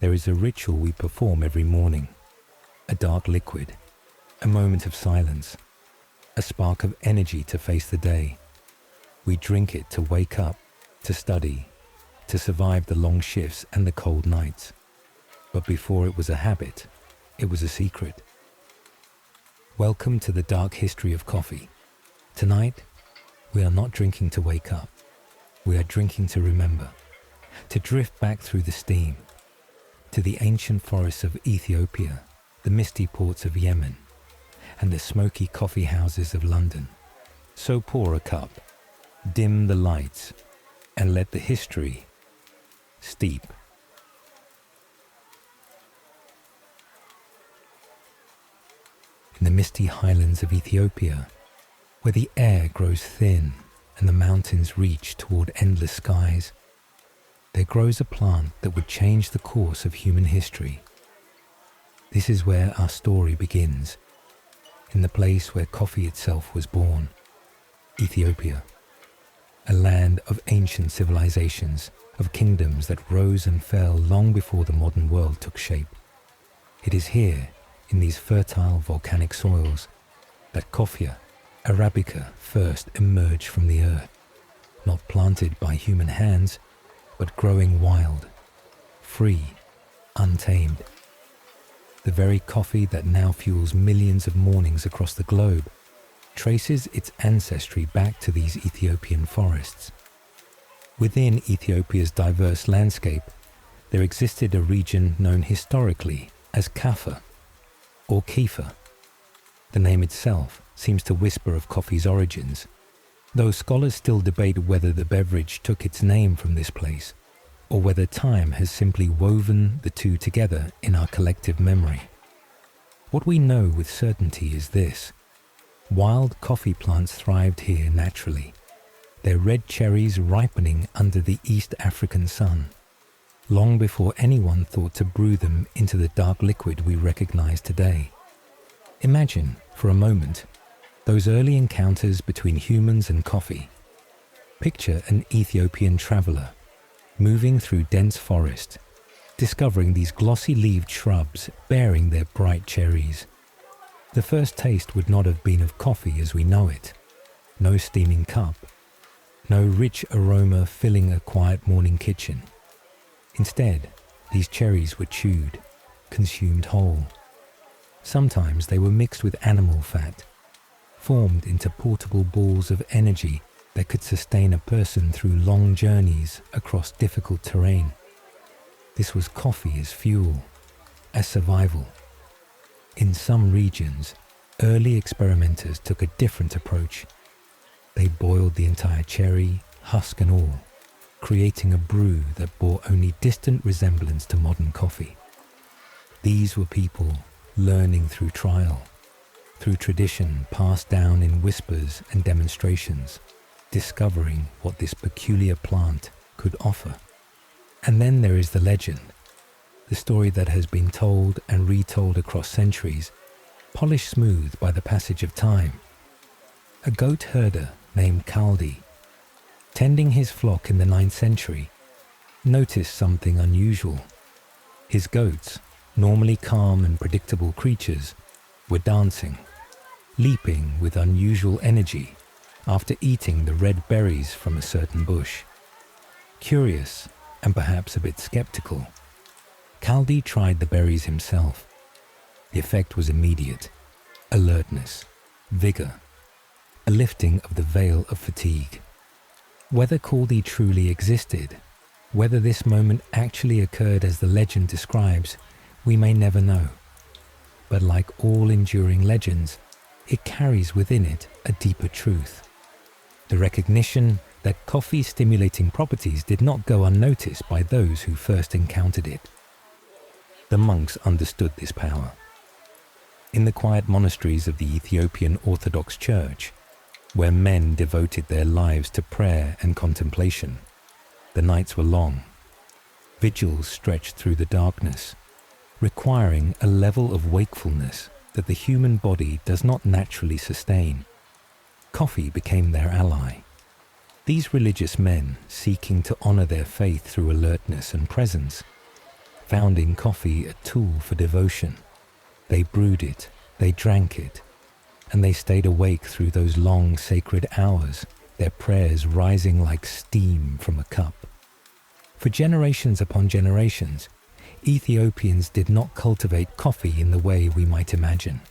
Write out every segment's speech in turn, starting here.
There is a ritual we perform every morning, a dark liquid, a moment of silence, a spark of energy to face the day. We drink it to wake up, to study, to survive the long shifts and the cold nights. But before it was a habit, it was a secret. Welcome to the dark history of coffee. Tonight, we are not drinking to wake up. We are drinking to remember, to drift back through the steam, to the ancient forests of Ethiopia, the misty ports of Yemen, and the smoky coffee houses of London. So pour a cup, dim the lights, and let the history steep. In the misty highlands of Ethiopia, where the air grows thin and the mountains reach toward endless skies, there grows a plant that would change the course of human history. This is where our story begins, in the place where coffee itself was born, Ethiopia, a land of ancient civilizations, of kingdoms that rose and fell long before the modern world took shape. It is here, in these fertile volcanic soils, that coffea Arabica first emerged from the earth, not planted by human hands, but growing wild, free, untamed. The very coffee that now fuels millions of mornings across the globe traces its ancestry back to these Ethiopian forests. Within Ethiopia's diverse landscape, there existed a region known historically as Kaffa, or Kefir. The name itself seems to whisper of coffee's origins, though scholars still debate whether the beverage took its name from this place, or whether time has simply woven the two together in our collective memory. What we know with certainty is this: wild coffee plants thrived here naturally, their red cherries ripening under the East African sun, long before anyone thought to brew them into the dark liquid we recognize today. Imagine, for a moment, those early encounters between humans and coffee. Picture an Ethiopian traveler moving through dense forest, discovering these glossy-leaved shrubs bearing their bright cherries. The first taste would not have been of coffee as we know it. No steaming cup, no rich aroma filling a quiet morning kitchen. Instead, these cherries were chewed, consumed whole. Sometimes they were mixed with animal fat, formed into portable balls of energy that could sustain a person through long journeys across difficult terrain. This was coffee as fuel, as survival. In some regions, early experimenters took a different approach. They boiled the entire cherry, husk and all, creating a brew that bore only distant resemblance to modern coffee. These were people learning through trial, through tradition passed down in whispers and demonstrations, discovering what this peculiar plant could offer. And then there is the legend, the story that has been told and retold across centuries, polished smooth by the passage of time. A goat herder named Kaldi, tending his flock in the 9th century, noticed something unusual. His goats, normally calm and predictable creatures, were dancing, leaping with unusual energy after eating the red berries from a certain bush. Curious, and perhaps a bit skeptical, Kaldi tried the berries himself. The effect was immediate: alertness, vigor, a lifting of the veil of fatigue. Whether Kaldi truly existed, whether this moment actually occurred as the legend describes, we may never know. But like all enduring legends, it carries within it a deeper truth: the recognition that coffee's stimulating properties did not go unnoticed by those who first encountered it. The monks understood this power. In the quiet monasteries of the Ethiopian Orthodox Church, where men devoted their lives to prayer and contemplation, the nights were long. Vigils stretched through the darkness, requiring a level of wakefulness that the human body does not naturally sustain. Coffee became their ally. These religious men, seeking to honor their faith through alertness and presence, found in coffee a tool for devotion. They brewed it, they drank it, and they stayed awake through those long sacred hours, their prayers rising like steam from a cup. For generations upon generations, Ethiopians did not cultivate coffee in the way we might imagine.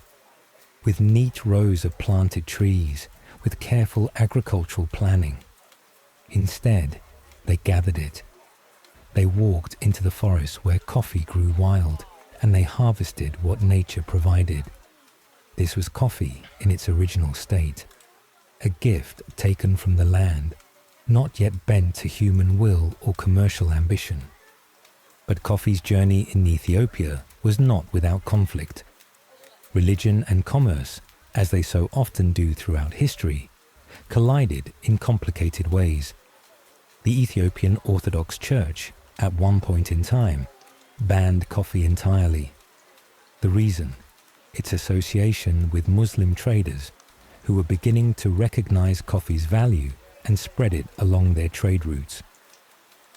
With neat rows of planted trees, with careful agricultural planning. Instead, they gathered it. They walked into the forest where coffee grew wild, and they harvested what nature provided. This was coffee in its original state, a gift taken from the land, not yet bent to human will or commercial ambition. But coffee's journey in Ethiopia was not without conflict. Religion and commerce, as they so often do throughout history, collided in complicated ways. The Ethiopian Orthodox Church, at one point in time, banned coffee entirely. The reason? Its association with Muslim traders who were beginning to recognize coffee's value and spread it along their trade routes.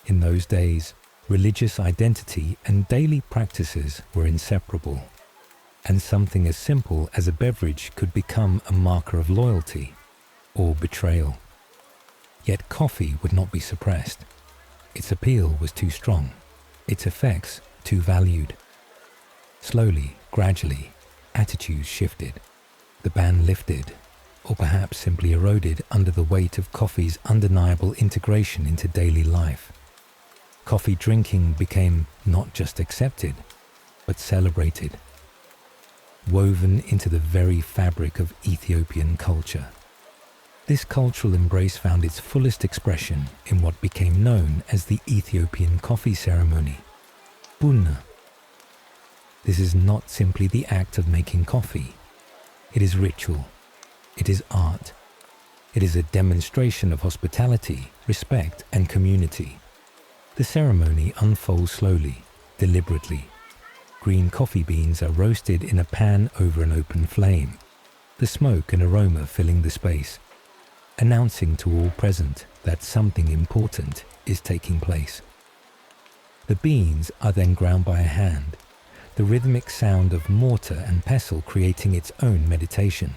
In those days, religious identity and daily practices were inseparable, and something as simple as a beverage could become a marker of loyalty or betrayal. Yet coffee would not be suppressed. Its appeal was too strong, its effects too valued. Slowly, gradually, attitudes shifted. The ban lifted, or perhaps simply eroded under the weight of coffee's undeniable integration into daily life. Coffee drinking became not just accepted, but celebrated, woven into the very fabric of Ethiopian culture. This cultural embrace found its fullest expression in what became known as the Ethiopian coffee ceremony, bunna. This is not simply the act of making coffee. It is ritual. It is art. It is a demonstration of hospitality, respect, and community. The ceremony unfolds slowly, deliberately. Green coffee beans are roasted in a pan over an open flame, the smoke and aroma filling the space, announcing to all present that something important is taking place. The beans are then ground by a hand, the rhythmic sound of mortar and pestle creating its own meditation.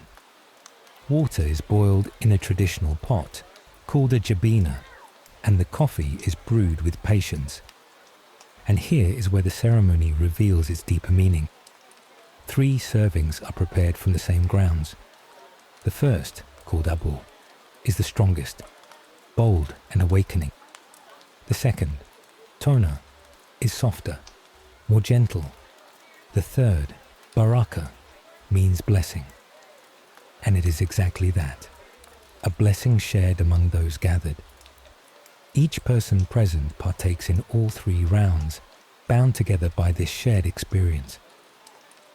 Water is boiled in a traditional pot, called a jabina, and the coffee is brewed with patience. And here is where the ceremony reveals its deeper meaning. 3 servings are prepared from the same grounds. The first, called abo, is the strongest, bold and awakening. The second, tona, is softer, more gentle. The third, baraka, means blessing. And it is exactly that, a blessing shared among those gathered. Each person present partakes in all 3 rounds, bound together by this shared experience.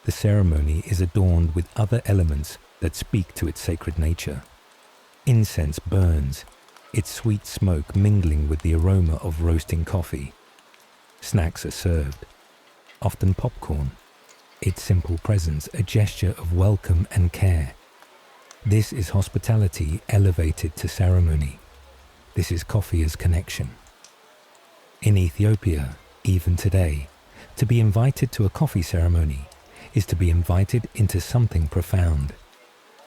The ceremony is adorned with other elements that speak to its sacred nature. Incense burns, its sweet smoke mingling with the aroma of roasting coffee. Snacks are served, often popcorn, its simple presence a gesture of welcome and care. This is hospitality elevated to ceremony. This is coffee as connection. In Ethiopia, even today, to be invited to a coffee ceremony is to be invited into something profound.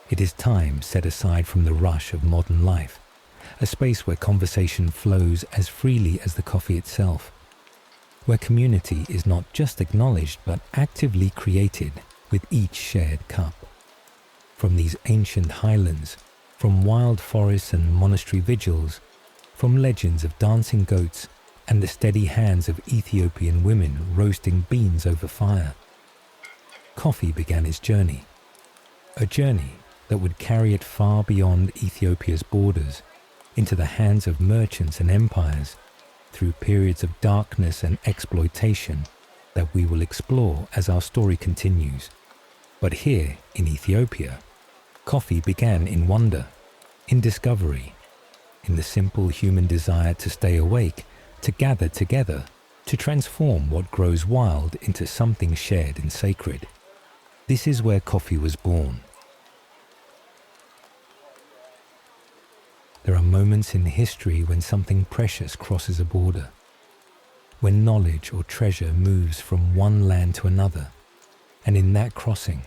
It is time set aside from the rush of modern life, a space where conversation flows as freely as the coffee itself, where community is not just acknowledged but actively created with each shared cup. From these ancient highlands, from wild forests and monastery vigils, from legends of dancing goats and the steady hands of Ethiopian women roasting beans over fire, coffee began its journey, a journey that would carry it far beyond Ethiopia's borders, into the hands of merchants and empires, through periods of darkness and exploitation that we will explore as our story continues. But here in Ethiopia, coffee began in wonder, in discovery, in the simple human desire to stay awake, to gather together, to transform what grows wild into something shared and sacred. This is where coffee was born. There are moments in history when something precious crosses a border. when knowledge or treasure moves from one land to another, and in that crossing,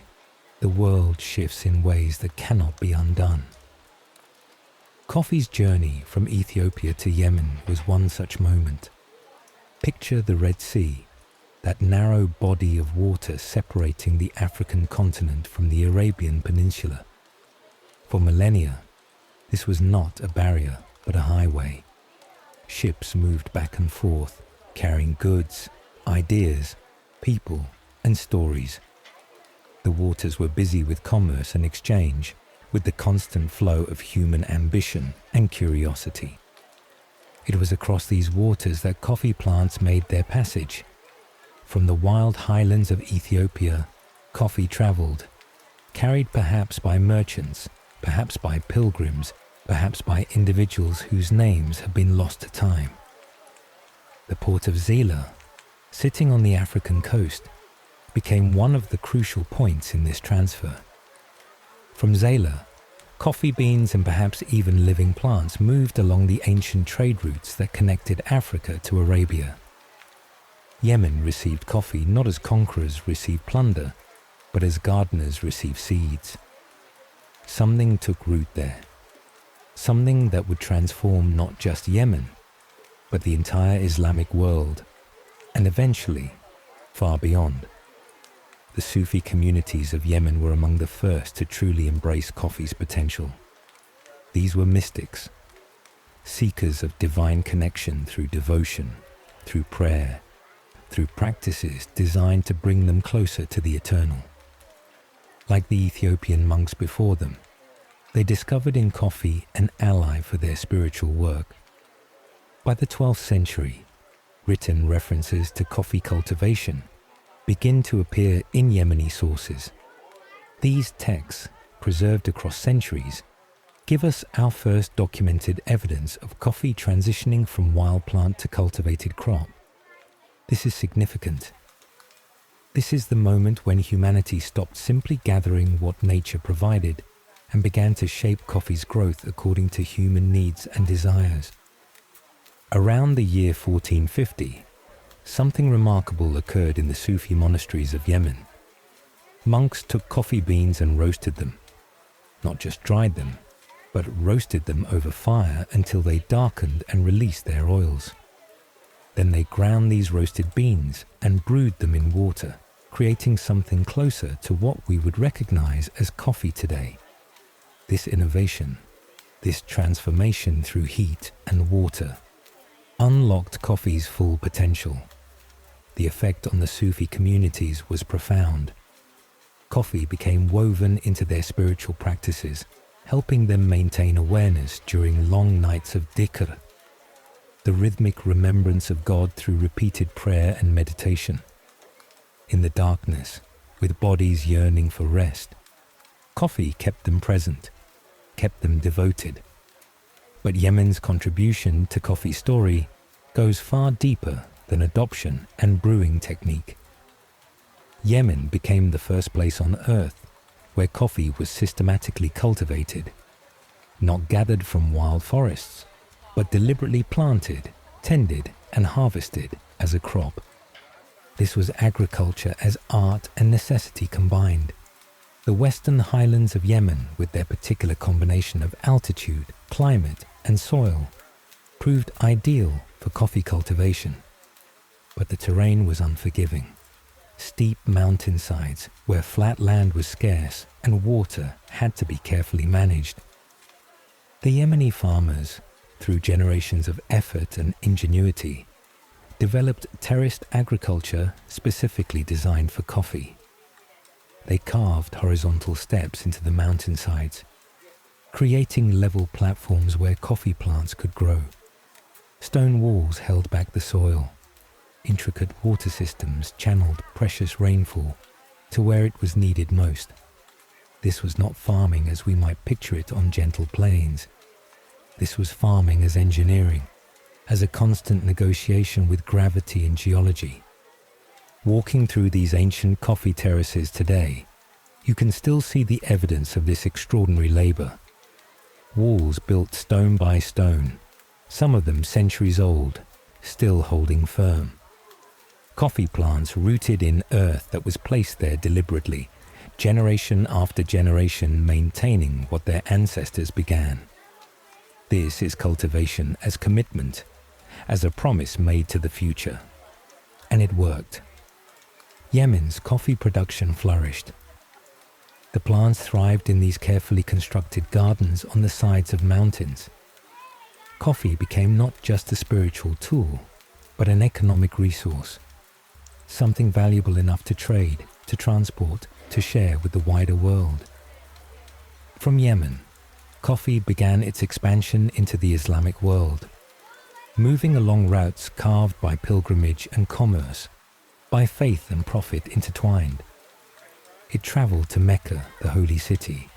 the world shifts in ways that cannot be undone. Coffee's journey from Ethiopia to Yemen was one such moment. Picture the Red Sea, that narrow body of water separating the African continent from the Arabian Peninsula. For millennia, this was not a barrier, but a highway. Ships moved back and forth, carrying goods, ideas, people, and stories. The waters were busy with commerce and exchange, with the constant flow of human ambition and curiosity. It was across these waters that coffee plants made their passage. From the wild highlands of Ethiopia, coffee traveled, carried perhaps by merchants, perhaps by pilgrims, perhaps by individuals whose names have been lost to time. The port of Zila, sitting on the African coast, became one of the crucial points in this transfer. From Zila, coffee beans and perhaps even living plants moved along the ancient trade routes that connected Africa to Arabia. Yemen received coffee not as conquerors received plunder, but as gardeners receive seeds. Something took root there, something that would transform not just Yemen, but the entire Islamic world, and eventually, far beyond. The Sufi communities of Yemen were among the first to truly embrace coffee's potential. These were mystics, seekers of divine connection through devotion, through prayer, through practices designed to bring them closer to the eternal. Like the Ethiopian monks before them, they discovered in coffee an ally for their spiritual work. By the 12th century, written references to coffee cultivation begin to appear in Yemeni sources. These texts, preserved across centuries, give us our first documented evidence of coffee transitioning from wild plant to cultivated crop. This is significant. This is the moment when humanity stopped simply gathering what nature provided and began to shape coffee's growth according to human needs and desires. Around the year 1450, something remarkable occurred in the Sufi monasteries of Yemen. Monks took coffee beans and roasted them. Not just dried them, but roasted them over fire until they darkened and released their oils. Then they ground these roasted beans and brewed them in water, creating something closer to what we would recognize as coffee today. This innovation, this transformation through heat and water, unlocked coffee's full potential. The effect on the Sufi communities was profound. Coffee became woven into their spiritual practices, helping them maintain awareness during long nights of dhikr, the rhythmic remembrance of God through repeated prayer and meditation. In the darkness, with bodies yearning for rest, coffee kept them present, kept them devoted. But Yemen's contribution to coffee's story goes far deeper than adoption and brewing technique. Yemen became the first place on earth where coffee was systematically cultivated, not gathered from wild forests, but deliberately planted, tended, and harvested as a crop. This was agriculture as art and necessity combined. The western highlands of Yemen, with their particular combination of altitude, climate, and soil, proved ideal for coffee cultivation. But the terrain was unforgiving. Steep mountainsides where flat land was scarce and water had to be carefully managed. The Yemeni farmers, through generations of effort and ingenuity, developed terraced agriculture specifically designed for coffee. They carved horizontal steps into the mountainsides, creating level platforms where coffee plants could grow. Stone walls held back the soil. Intricate water systems channeled precious rainfall to where it was needed most. This was not farming as we might picture it on gentle plains. This was farming as engineering, as a constant negotiation with gravity and geology. Walking through these ancient coffee terraces today, you can still see the evidence of this extraordinary labor. Walls built stone by stone, some of them centuries old, still holding firm. Coffee plants rooted in earth that was placed there deliberately, generation after generation maintaining what their ancestors began. This is cultivation as commitment, as a promise made to the future. And it worked. Yemen's coffee production flourished. The plants thrived in these carefully constructed gardens on the sides of mountains. Coffee became not just a spiritual tool, but an economic resource, something valuable enough to trade, to transport, to share with the wider world. From Yemen, coffee began its expansion into the Islamic world, moving along routes carved by pilgrimage and commerce, by faith and profit intertwined. It traveled to Mecca, the holy city,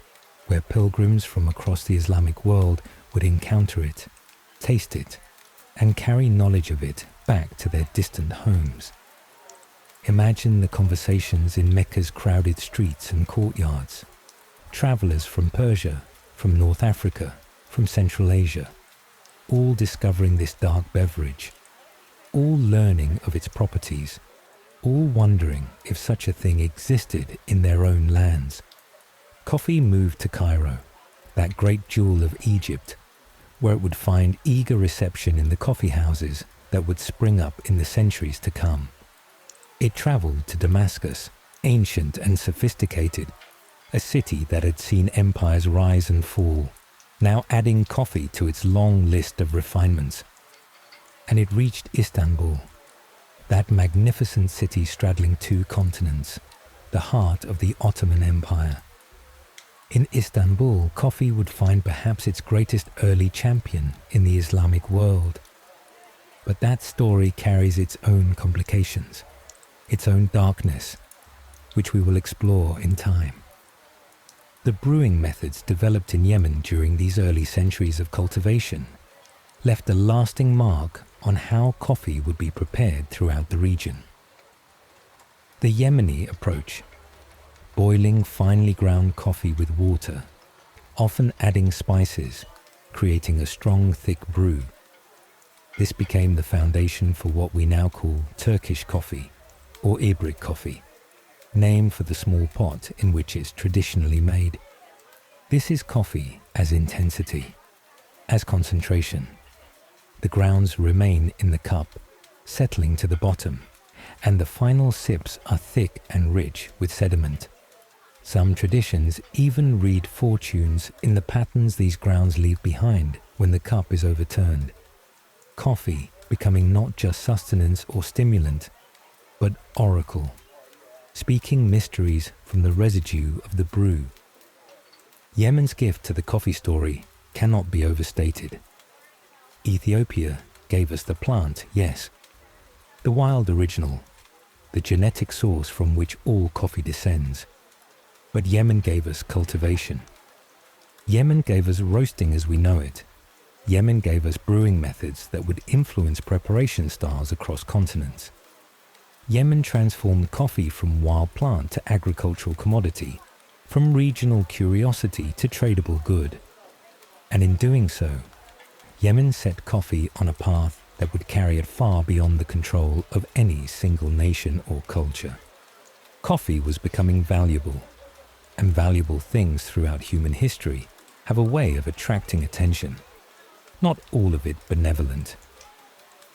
where pilgrims from across the Islamic world would encounter it, taste it, and carry knowledge of it back to their distant homes. Imagine the conversations in Mecca's crowded streets and courtyards. Travelers from Persia, from North Africa, from Central Asia, all discovering this dark beverage, all learning of its properties, all wondering if such a thing existed in their own lands. Coffee moved to Cairo, that great jewel of Egypt, where it would find eager reception in the coffee houses that would spring up in the centuries to come. It traveled to Damascus, ancient and sophisticated, a city that had seen empires rise and fall, now adding coffee to its long list of refinements. And it reached Istanbul, that magnificent city straddling 2 continents, the heart of the Ottoman Empire. In Istanbul, coffee would find perhaps its greatest early champion in the Islamic world. But that story carries its own complications, its own darkness, which we will explore in time. The brewing methods developed in Yemen during these early centuries of cultivation left a lasting mark on how coffee would be prepared throughout the region. The Yemeni approach, boiling finely ground coffee with water, often adding spices, creating a strong, thick brew. This became the foundation for what we now call Turkish coffee, or Ibrik coffee, named for the small pot in which it's traditionally made. This is coffee as intensity, as concentration. The grounds remain in the cup, settling to the bottom, and the final sips are thick and rich with sediment. Some traditions even read fortunes in the patterns these grounds leave behind when the cup is overturned. Coffee becoming not just sustenance or stimulant, but oracle, speaking mysteries from the residue of the brew. Yemen's gift to the coffee story cannot be overstated. Ethiopia gave us the plant, yes, the wild original, the genetic source from which all coffee descends. But Yemen gave us cultivation. Yemen gave us roasting as we know it. Yemen gave us brewing methods that would influence preparation styles across continents. Yemen transformed coffee from wild plant to agricultural commodity, from regional curiosity to tradable good. And in doing so, Yemen set coffee on a path that would carry it far beyond the control of any single nation or culture. Coffee was becoming valuable, and valuable things throughout human history have a way of attracting attention, not all of it benevolent.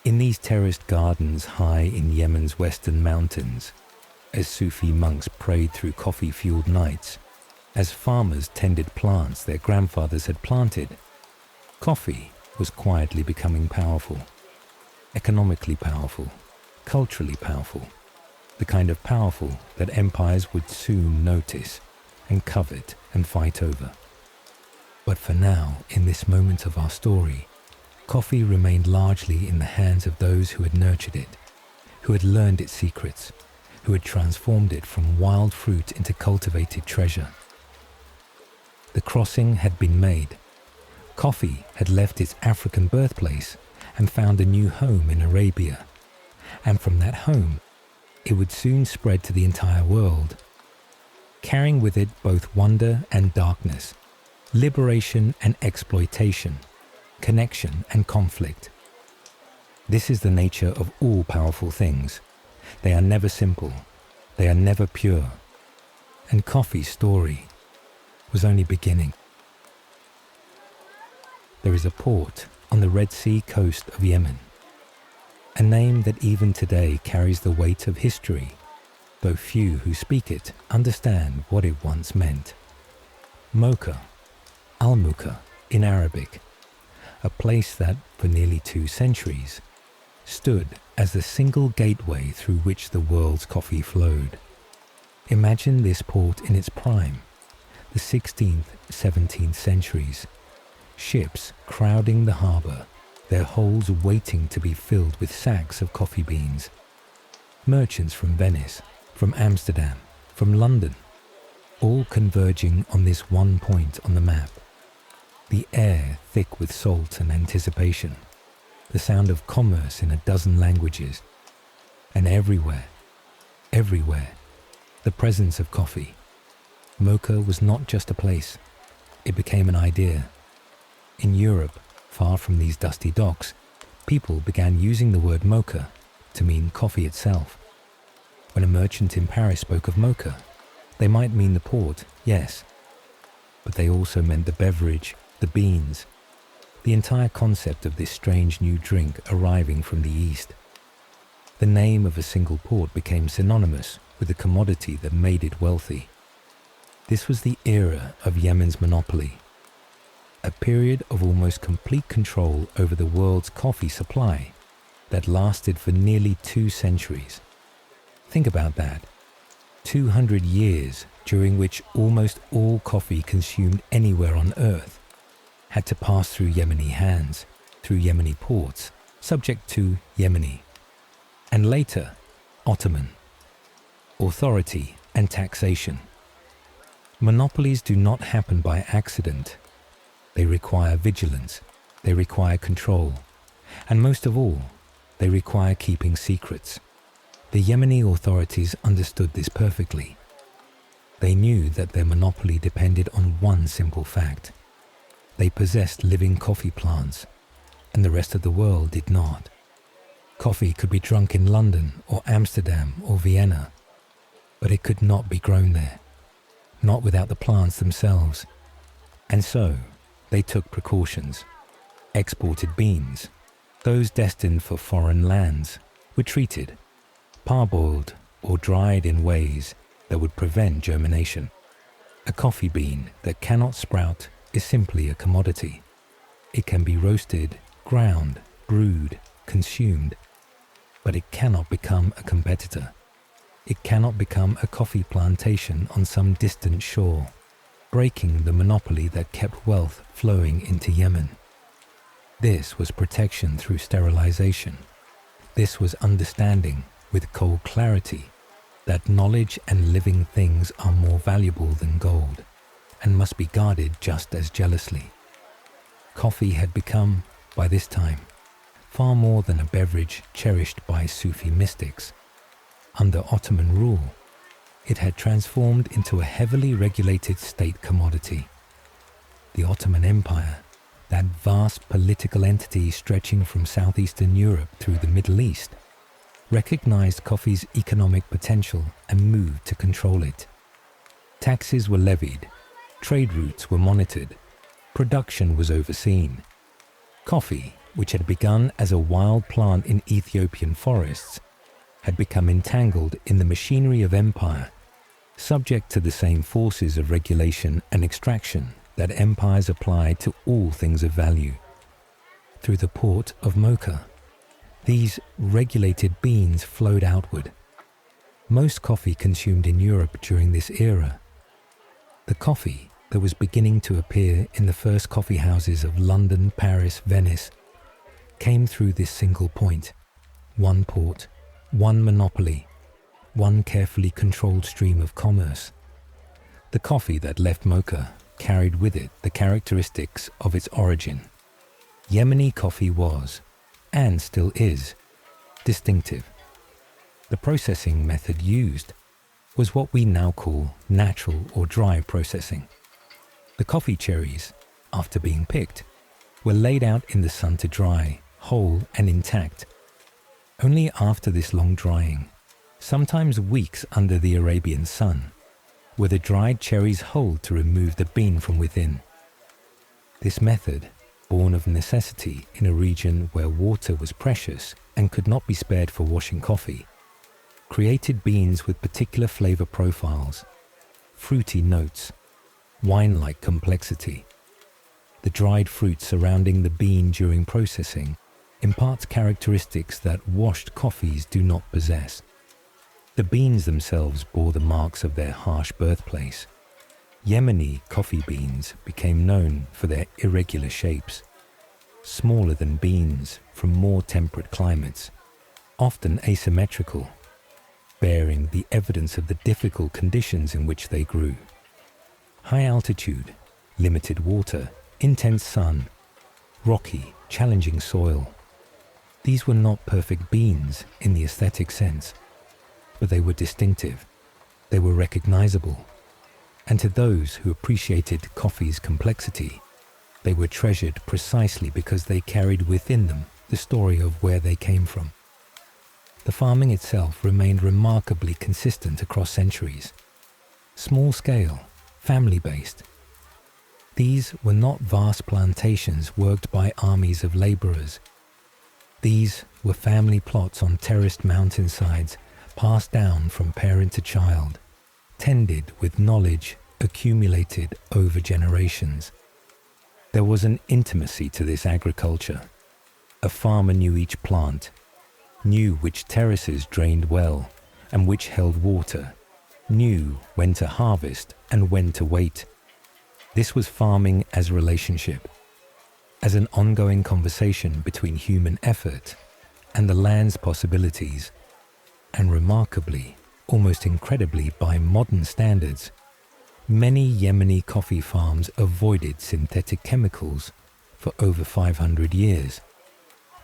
In these terraced gardens high in Yemen's western mountains, as Sufi monks prayed through coffee-fueled nights, as farmers tended plants their grandfathers had planted, coffee was quietly becoming powerful, economically powerful, culturally powerful, the kind of powerful that empires would soon notice and covet and fight over. But for now, in this moment of our story, coffee remained largely in the hands of those who had nurtured it, who had learned its secrets, who had transformed it from wild fruit into cultivated treasure. The crossing had been made. Coffee had left its African birthplace and found a new home in Arabia. And from that home, it would soon spread to the entire world, carrying with it both wonder and darkness, liberation and exploitation, connection and conflict. This is the nature of all powerful things. They are never simple. They are never pure. And coffee's story was only beginning. There is a port on the Red Sea coast of Yemen, a name that even today carries the weight of history, though few who speak it understand what it once meant. Mocha, Al-Muka in Arabic, a place that, for nearly 2 centuries, stood as the single gateway through which the world's coffee flowed. Imagine this port in its prime, the 16th, 17th centuries, ships crowding the harbour, their holds waiting to be filled with sacks of coffee beans. Merchants from Venice, from Amsterdam, from London, all converging on this one point on the map. The air thick with salt and anticipation, the sound of commerce in a dozen languages, and everywhere, the presence of coffee. Mocha was not just a place, it became an idea. In Europe, far from these dusty docks, people began using the word mocha to mean coffee itself. When a merchant in Paris spoke of mocha, they might mean the port, yes, but they also meant the beverage, the beans, the entire concept of this strange new drink arriving from the East. The name of a single port became synonymous with the commodity that made it wealthy. This was the era of Yemen's monopoly, a period of almost complete control over the world's coffee supply that lasted for nearly 2 centuries. Think about that. 200 years during which almost all coffee consumed anywhere on earth had to pass through Yemeni hands, through Yemeni ports, subject to Yemeni, and later Ottoman, authority and taxation. Monopolies do not happen by accident. They require vigilance, they require control, and most of all, they require keeping secrets. The Yemeni authorities understood this perfectly. They knew that their monopoly depended on one simple fact. They possessed living coffee plants, and the rest of the world did not. Coffee could be drunk in London or Amsterdam or Vienna, but it could not be grown there, not without the plants themselves. And so, they took precautions. Exported beans, those destined for foreign lands, were treated, parboiled or dried in ways that would prevent germination. A coffee bean that cannot sprout is simply a commodity. It can be roasted, ground, brewed, consumed, but it cannot become a competitor. It cannot become a coffee plantation on some distant shore, breaking the monopoly that kept wealth flowing into Yemen. This was protection through sterilization. This was understanding with cold clarity that knowledge and living things are more valuable than gold and must be guarded just as jealously. Coffee had become, by this time, far more than a beverage cherished by Sufi mystics. Under Ottoman rule, it had transformed into a heavily regulated state commodity. The Ottoman Empire, that vast political entity stretching from southeastern Europe through the Middle East, recognized coffee's economic potential and moved to control it. Taxes were levied, trade routes were monitored, production was overseen. Coffee, which had begun as a wild plant in Ethiopian forests, had become entangled in the machinery of empire, subject to the same forces of regulation and extraction that empires applied to all things of value. Through the port of Mocha, these regulated beans flowed outward. Most coffee consumed in Europe during this era, the coffee that was beginning to appear in the first coffee houses of London, Paris, Venice, came through this single point, one port, one monopoly, one carefully controlled stream of commerce. The coffee that left Mocha carried with it the characteristics of its origin. Yemeni coffee was, and still is, distinctive. The processing method used was what we now call natural or dry processing. The coffee cherries, after being picked, were laid out in the sun to dry, whole and intact. Only after this long drying sometimes weeks under the Arabian sun, where the dried cherries hold to remove the bean from within. This method, born of necessity in a region where water was precious and could not be spared for washing coffee, created beans with particular flavor profiles, fruity notes, wine-like complexity. The dried fruit surrounding the bean during processing imparts characteristics that washed coffees do not possess. The beans themselves bore the marks of their harsh birthplace. Yemeni coffee beans became known for their irregular shapes, smaller than beans from more temperate climates, often asymmetrical, bearing the evidence of the difficult conditions in which they grew. High altitude, limited water, intense sun, rocky, challenging soil. These were not perfect beans in the aesthetic sense, but they were distinctive, they were recognizable, and to those who appreciated coffee's complexity, they were treasured precisely because they carried within them the story of where they came from. The farming itself remained remarkably consistent across centuries. Small scale, family-based. These were not vast plantations worked by armies of laborers. These were family plots on terraced mountainsides, passed down from parent to child, tended with knowledge accumulated over generations. There was an intimacy to this agriculture. A farmer knew each plant, knew which terraces drained well and which held water, knew when to harvest and when to wait. This was farming as relationship, as an ongoing conversation between human effort and the land's possibilities. And remarkably, almost incredibly by modern standards, many Yemeni coffee farms avoided synthetic chemicals for over 500 years,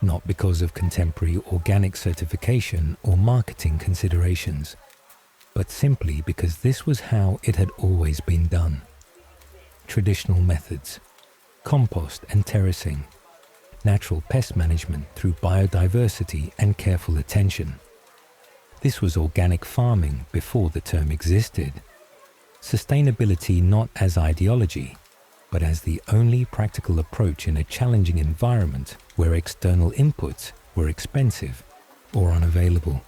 not because of contemporary organic certification or marketing considerations, but simply because this was how it had always been done. Traditional methods, compost and terracing, natural pest management through biodiversity and careful attention. This was organic farming before the term existed. Sustainability not as ideology, but as the only practical approach in a challenging environment where external inputs were expensive or unavailable.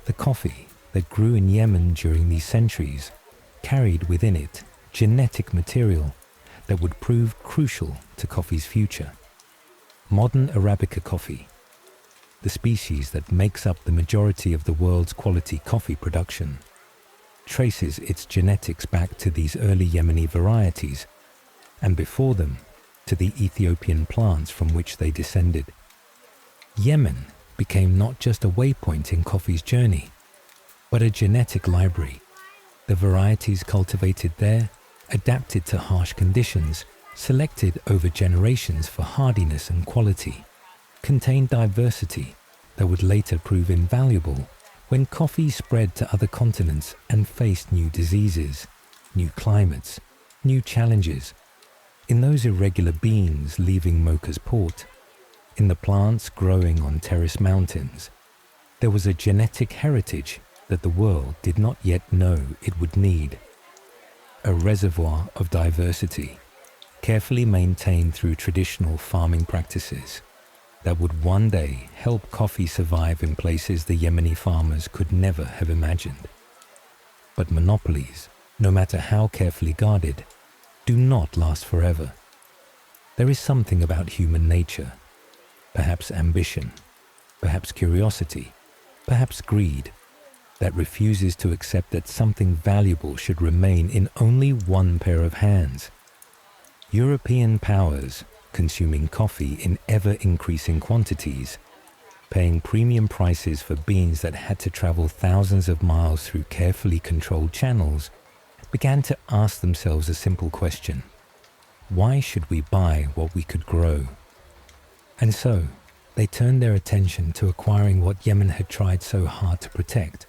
The coffee that grew in Yemen during these centuries carried within it genetic material that would prove crucial to coffee's future. Modern Arabica coffee, the species that makes up the majority of the world's quality coffee production, traces its genetics back to these early Yemeni varieties, and before them, to the Ethiopian plants from which they descended. Yemen became not just a waypoint in coffee's journey, but a genetic library. The varieties cultivated there, adapted to harsh conditions, selected over generations for hardiness and quality, contained diversity that would later prove invaluable when coffee spread to other continents and faced new diseases, new climates, new challenges. In those irregular beans leaving Mocha's port, in the plants growing on terrace mountains, there was a genetic heritage that the world did not yet know it would need. A reservoir of diversity, carefully maintained through traditional farming practices, that would one day help coffee survive in places the Yemeni farmers could never have imagined. But monopolies, no matter how carefully guarded, do not last forever. There is something about human nature, perhaps ambition, perhaps curiosity, perhaps greed, that refuses to accept that something valuable should remain in only one pair of hands. European powers, consuming coffee in ever-increasing quantities, paying premium prices for beans that had to travel thousands of miles through carefully controlled channels, began to ask themselves a simple question: why should we buy what we could grow? And so, they turned their attention to acquiring what Yemen had tried so hard to protect.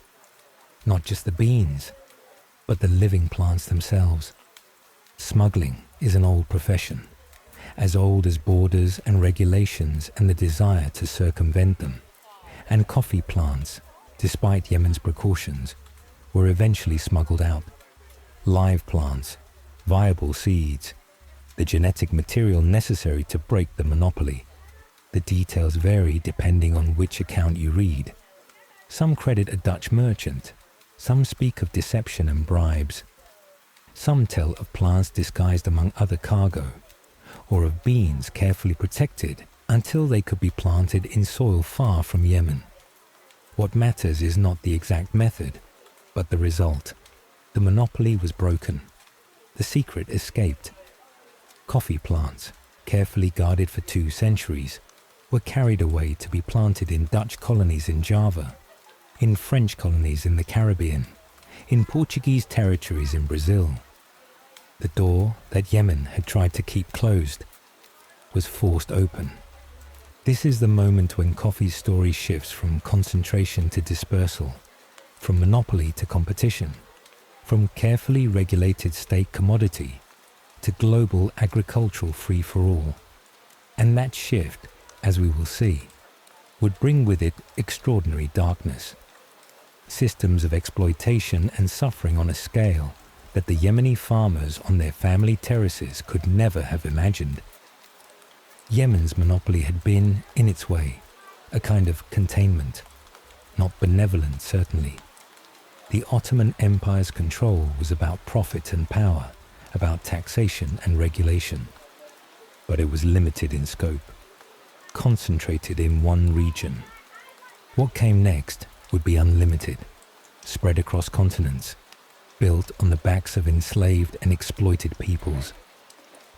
Not just the beans, but the living plants themselves. Smuggling is an old profession, as old as borders and regulations and the desire to circumvent them. And coffee plants, despite Yemen's precautions, were eventually smuggled out. Live plants, viable seeds, the genetic material necessary to break the monopoly. The details vary depending on which account you read. Some credit a Dutch merchant, some speak of deception and bribes. Some tell of plants disguised among other cargo, or of beans carefully protected until they could be planted in soil far from Yemen. What matters is not the exact method, but the result. The monopoly was broken. The secret escaped. Coffee plants, carefully guarded for 2 centuries, were carried away to be planted in Dutch colonies in Java, in French colonies in the Caribbean, in Portuguese territories in Brazil. The door that Yemen had tried to keep closed was forced open. This is the moment when coffee's story shifts from concentration to dispersal, from monopoly to competition, from carefully regulated state commodity to global agricultural free-for-all. And that shift, as we will see, would bring with it extraordinary darkness. Systems of exploitation and suffering on a scale that the Yemeni farmers on their family terraces could never have imagined. Yemen's monopoly had been, in its way, a kind of containment, not benevolent certainly. The Ottoman Empire's control was about profit and power, about taxation and regulation. But it was limited in scope, concentrated in one region. What came next would be unlimited, spread across continents, built on the backs of enslaved and exploited peoples.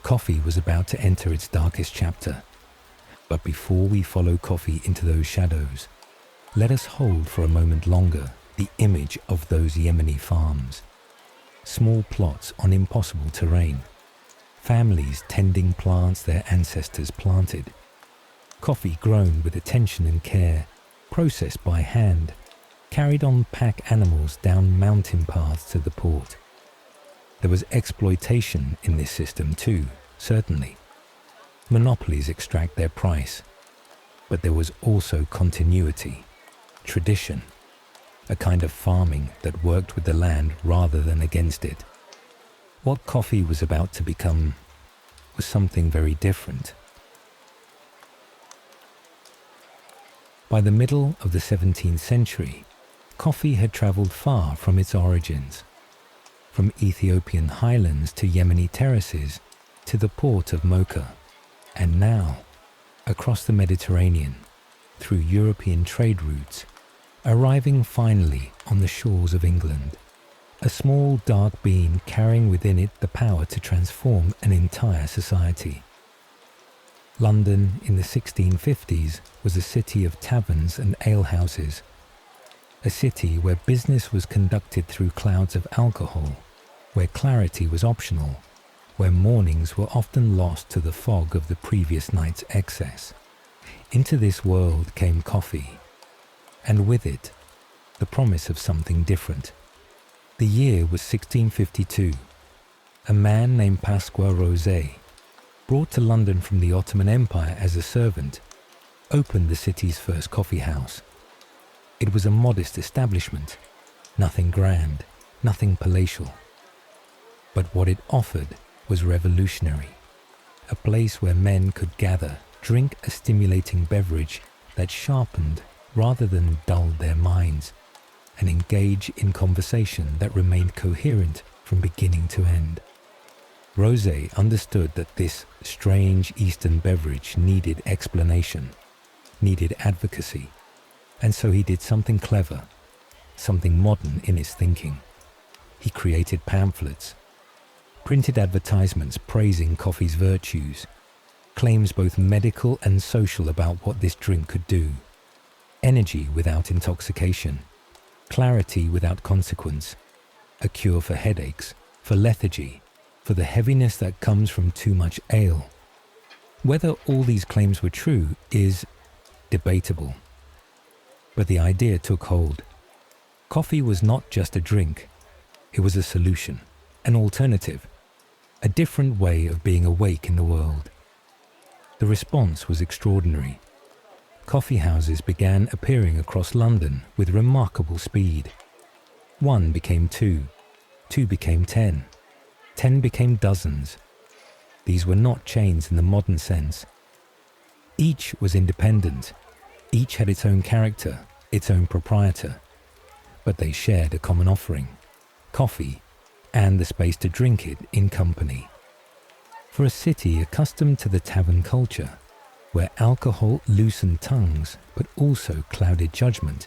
Coffee was about to enter its darkest chapter. But before we follow coffee into those shadows, let us hold for a moment longer the image of those Yemeni farms. Small plots on impossible terrain, families tending plants their ancestors planted, coffee grown with attention and care, processed by hand, carried on pack animals down mountain paths to the port. There was exploitation in this system too, certainly. Monopolies extract their price, but there was also continuity, tradition, a kind of farming that worked with the land rather than against it. What coffee was about to become was something very different. By the middle of the 17th century, coffee had traveled far from its origins, from Ethiopian highlands to Yemeni terraces to the port of Mocha, and now, across the Mediterranean, through European trade routes, arriving finally on the shores of England, a small dark bean carrying within it the power to transform an entire society. London in the 1650s was a city of taverns and alehouses, a city where business was conducted through clouds of alcohol, where clarity was optional, where mornings were often lost to the fog of the previous night's excess. Into this world came coffee, and with it, the promise of something different. The year was 1652. A man named Pasqua Rosé, brought to London from the Ottoman Empire as a servant, opened the city's first coffee house. It was a modest establishment, nothing grand, nothing palatial. But what it offered was revolutionary, a place where men could gather, drink a stimulating beverage that sharpened rather than dulled their minds, and engage in conversation that remained coherent from beginning to end. Rosé understood that this strange Eastern beverage needed explanation, needed advocacy, and so he did something clever, something modern in his thinking. He created pamphlets, printed advertisements praising coffee's virtues, claims both medical and social about what this drink could do. Energy without intoxication, clarity without consequence, a cure for headaches, for lethargy, for the heaviness that comes from too much ale. Whether all these claims were true is debatable. But the idea took hold. Coffee was not just a drink, it was a solution, an alternative, a different way of being awake in the world. The response was extraordinary. coffee houses began appearing across London with remarkable speed. 1 became 2, 2 became 10, 10 became dozens. These were not chains in the modern sense. Each was independent, each had its own character, its own proprietor, but they shared a common offering, coffee, and the space to drink it in company. For a city accustomed to the tavern culture, where alcohol loosened tongues but also clouded judgment,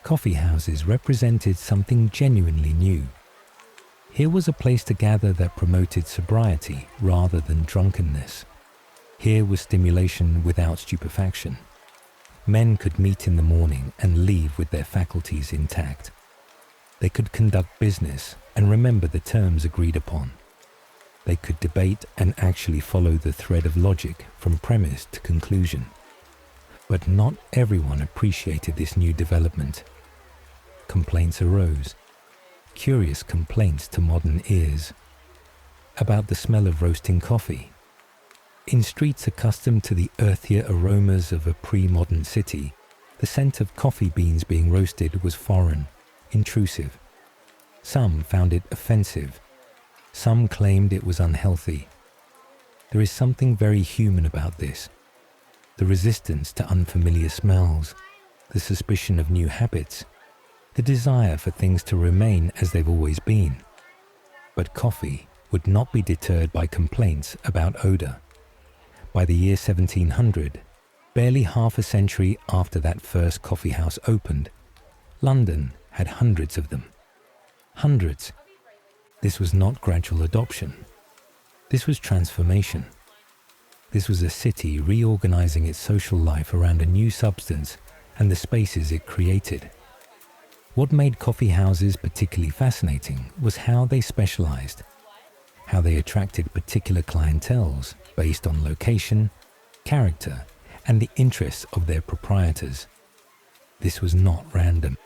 coffee houses represented something genuinely new. Here was a place to gather that promoted sobriety rather than drunkenness. Here was stimulation without stupefaction. Men could meet in the morning and leave with their faculties intact. They could conduct business and remember the terms agreed upon. They could debate and actually follow the thread of logic from premise to conclusion. But not everyone appreciated this new development. Complaints arose, curious complaints to modern ears, about the smell of roasting coffee. In streets accustomed to the earthier aromas of a pre-modern city, the scent of coffee beans being roasted was foreign, intrusive. Some found it offensive. Some claimed it was unhealthy. There is something very human about this. The resistance to unfamiliar smells, the suspicion of new habits, the desire for things to remain as they've always been. But coffee would not be deterred by complaints about odor. By the year 1700, barely half a century after that first coffee house opened, London had hundreds of them. Hundreds. This was not gradual adoption. This was transformation. This was a city reorganizing its social life around a new substance and the spaces it created. What made coffee houses particularly fascinating was how they specialized, how they attracted particular clienteles based on location, character, and the interests of their proprietors. This was not random.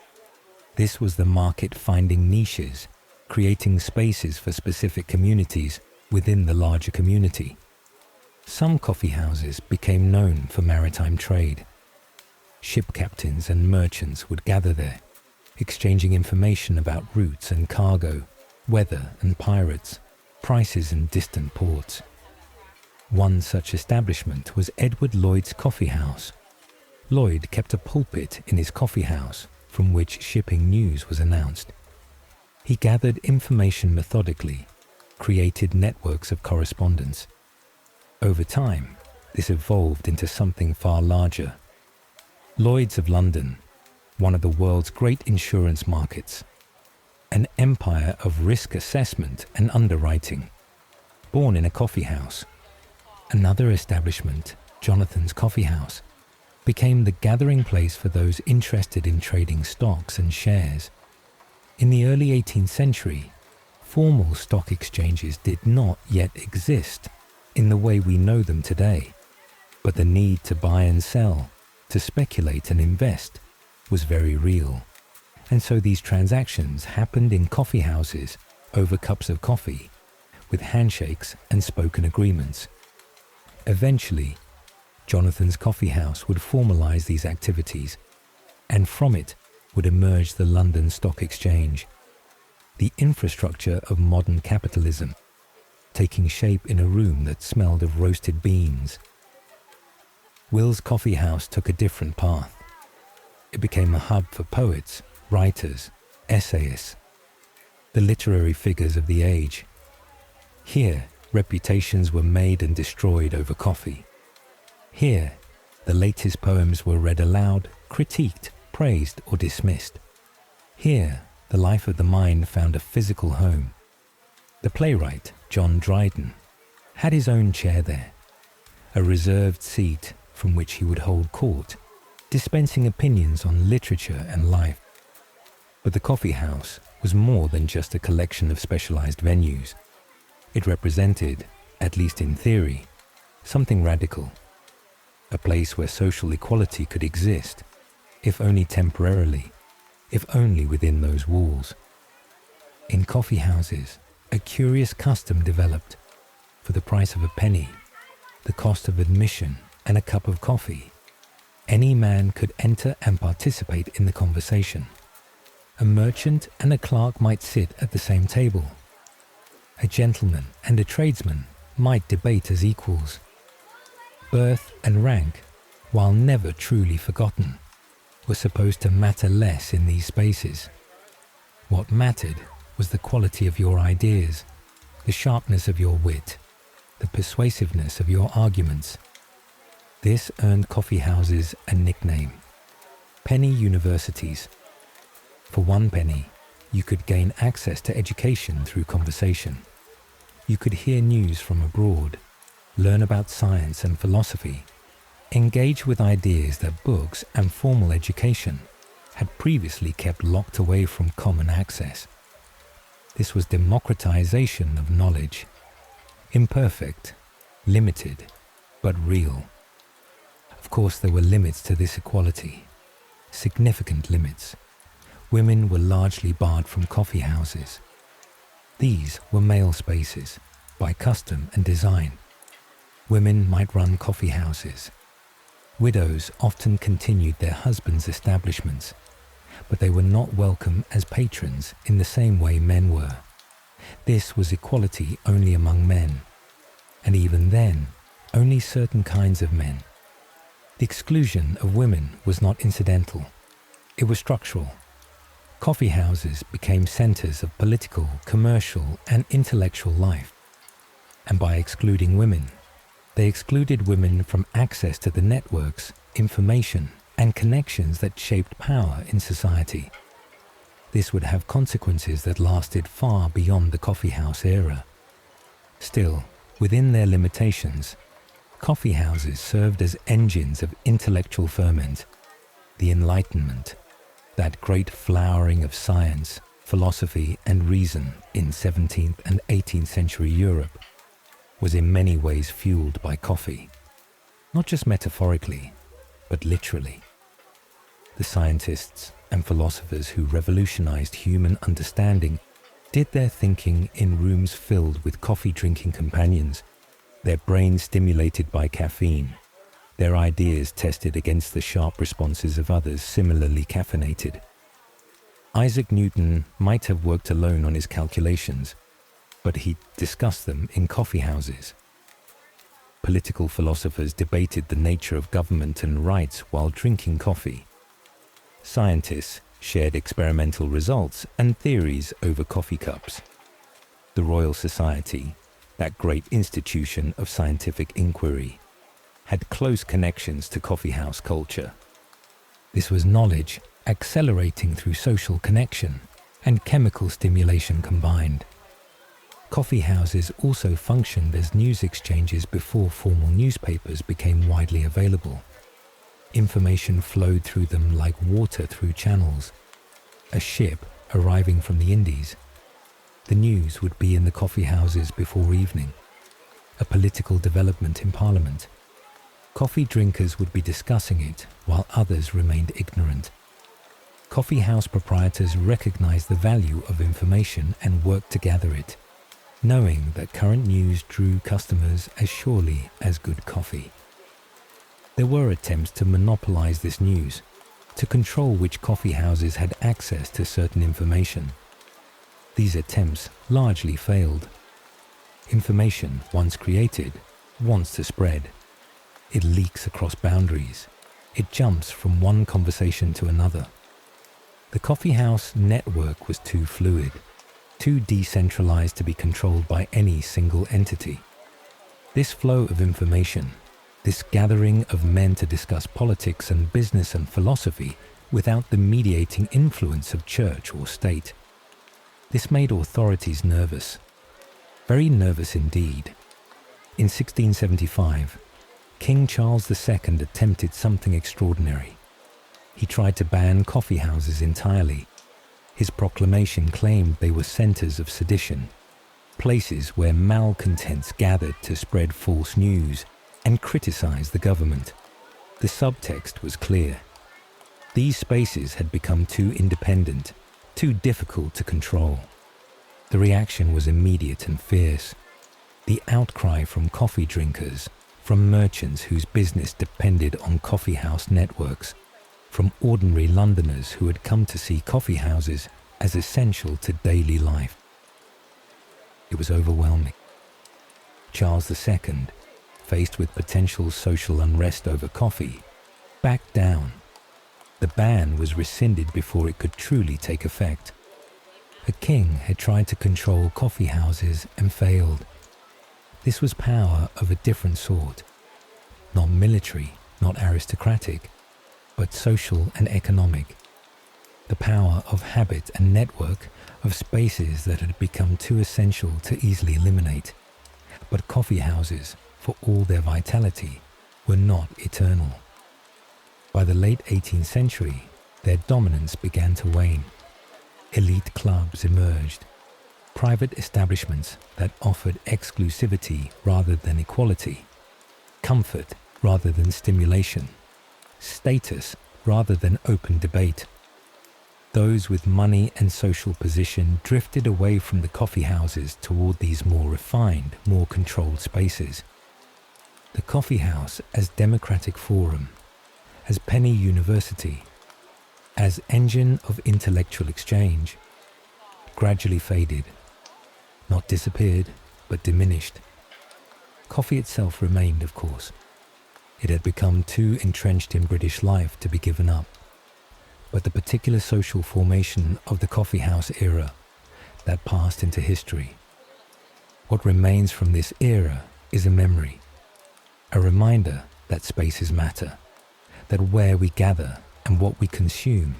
This was the market finding niches, creating spaces for specific communities within the larger community. Some coffee houses became known for maritime trade. Ship captains and merchants would gather there, exchanging information about routes and cargo, weather and pirates, prices in distant ports. One such establishment was Edward Lloyd's Coffee House. Lloyd kept a pulpit in his coffee house from which shipping news was announced. He gathered information methodically, created networks of correspondence. Over time, this evolved into something far larger. Lloyd's of London, one of the world's great insurance markets, an empire of risk assessment and underwriting, born in a coffee house. Another establishment, Jonathan's Coffee House, became the gathering place for those interested in trading stocks and shares. In the early 18th century, formal stock exchanges did not yet exist in the way we know them today, but the need to buy and sell, to speculate and invest, was very real. And so these transactions happened in coffee houses over cups of coffee, with handshakes and spoken agreements. Eventually, Jonathan's Coffee House would formalize these activities, and from it would emerge the London Stock Exchange, the infrastructure of modern capitalism, taking shape in a room that smelled of roasted beans. Will's Coffee House took a different path. It became a hub for poets, writers, essayists, the literary figures of the age. Here, reputations were made and destroyed over coffee. Here, the latest poems were read aloud, critiqued, praised, or dismissed. Here, the life of the mind found a physical home. The playwright, John Dryden, had his own chair there, a reserved seat from which he would hold court, dispensing opinions on literature and life. But the coffee house was more than just a collection of specialized venues. It represented, at least in theory, something radical, a place where social equality could exist, if only temporarily, if only within those walls. In coffee houses, a curious custom developed. For the price of a penny, the cost of admission and a cup of coffee, Any man could enter and participate in the conversation. A merchant and a clerk might sit at the same table. A gentleman and a tradesman might debate as equals. Birth and rank, while never truly forgotten, were supposed to matter less in these spaces. What mattered was the quality of your ideas, the sharpness of your wit, the persuasiveness of your arguments. This earned coffee houses a nickname: penny universities. For 1 penny, you could gain access to education through conversation. You could hear news from abroad, learn about science and philosophy, engage with ideas that books and formal education had previously kept locked away from common access. This was democratization of knowledge, imperfect, limited, but real. Of course, there were limits to this equality, significant limits. Women were largely barred from coffee houses. These were male spaces, by custom and design. Women might run coffee houses. Widows often continued their husbands' establishments, but they were not welcome as patrons in the same way men were. This was equality only among men, and even then, only certain kinds of men. The exclusion of women was not incidental, it was structural. Coffee houses became centers of political, commercial, and intellectual life. And by excluding women, they excluded women from access to the networks, information, and connections that shaped power in society. This would have consequences that lasted far beyond the coffee house era. Still, within their limitations, coffee houses served as engines of intellectual ferment. The Enlightenment, that great flowering of science, philosophy, and reason in 17th and 18th century Europe, was in many ways fueled by coffee, not just metaphorically, but literally. The scientists and philosophers who revolutionized human understanding did their thinking in rooms filled with coffee-drinking companions, their brains stimulated by caffeine, their ideas tested against the sharp responses of others similarly caffeinated. Isaac Newton might have worked alone on his calculations, but he discussed them in coffee houses. Political philosophers debated the nature of government and rights while drinking coffee. Scientists shared experimental results and theories over coffee cups. The Royal Society, that great institution of scientific inquiry, had close connections to coffeehouse culture. This was knowledge accelerating through social connection and chemical stimulation combined. Coffee houses also functioned as news exchanges before formal newspapers became widely available. Information flowed through them like water through channels. A ship arriving from the Indies. The news would be in the coffee houses before evening. A political development in Parliament. Coffee drinkers would be discussing it while others remained ignorant. Coffee house proprietors recognized the value of information and worked to gather it, knowing that current news drew customers as surely as good coffee. There were attempts to monopolize this news, to control which coffee houses had access to certain information. These attempts largely failed. Information, once created, wants to spread. It leaks across boundaries. It jumps from one conversation to another. The coffee house network was too fluid, too decentralized to be controlled by any single entity. This flow of information, this gathering of men to discuss politics and business and philosophy without the mediating influence of church or state, this made authorities nervous, very nervous indeed. In 1675, King Charles II attempted something extraordinary. He tried to ban coffee houses entirely. His proclamation claimed they were centers of sedition, places where malcontents gathered to spread false news and criticize the government. The subtext was clear. These spaces had become too independent, too difficult to control. The reaction was immediate and fierce. The outcry from coffee drinkers, from merchants whose business depended on coffee house networks, from ordinary Londoners who had come to see coffee houses as essential to daily life. It was overwhelming. Charles II, faced with potential social unrest over coffee, backed down. The ban was rescinded before it could truly take effect. A king had tried to control coffee houses and failed. This was power of a different sort. Not military, not aristocratic, but social and economic. The power of habit and network of spaces that had become too essential to easily eliminate. But coffee houses, for all their vitality, were not eternal. By the late 18th century, their dominance began to wane. Elite clubs emerged, private establishments that offered exclusivity rather than equality, comfort rather than stimulation, status rather than open debate. Those with money and social position drifted away from the coffee houses toward these more refined, more controlled spaces. The coffee house as democratic forum, as penny university, as engine of intellectual exchange, gradually faded, not disappeared, but diminished. Coffee itself remained, of course. It had become too entrenched in British life to be given up. But the particular social formation of the coffee house era, that passed into history. What remains from this era is a memory, a reminder that spaces matter, that where we gather and what we consume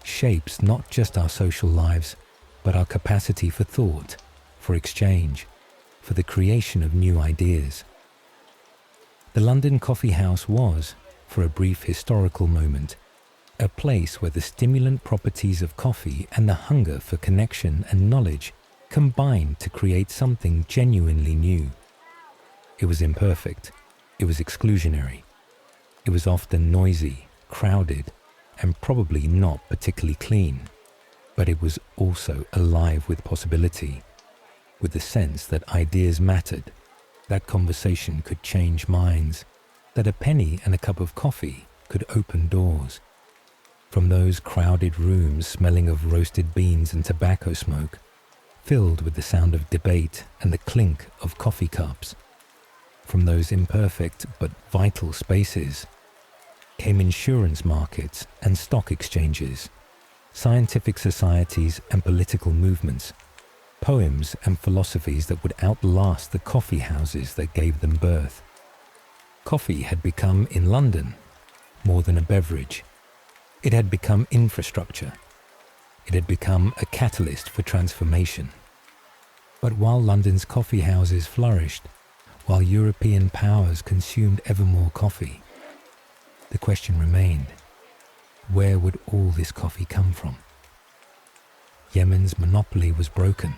shapes not just our social lives, but our capacity for thought, for exchange, for the creation of new ideas. The London coffee house was, for a brief historical moment, a place where the stimulant properties of coffee and the hunger for connection and knowledge combined to create something genuinely new. It was imperfect, it was exclusionary, it was often noisy, crowded, and probably not particularly clean, but it was also alive with possibility, with the sense that ideas mattered, that conversation could change minds, that a penny and a cup of coffee could open doors. From those crowded rooms smelling of roasted beans and tobacco smoke, filled with the sound of debate and the clink of coffee cups, from those imperfect but vital spaces, came insurance markets and stock exchanges, scientific societies and political movements, poems and philosophies that would outlast the coffee houses that gave them birth. Coffee had become, in London, more than a beverage. It had become infrastructure. It had become a catalyst for transformation. But while London's coffee houses flourished, while European powers consumed ever more coffee, the question remained, where would all this coffee come from? Yemen's monopoly was broken.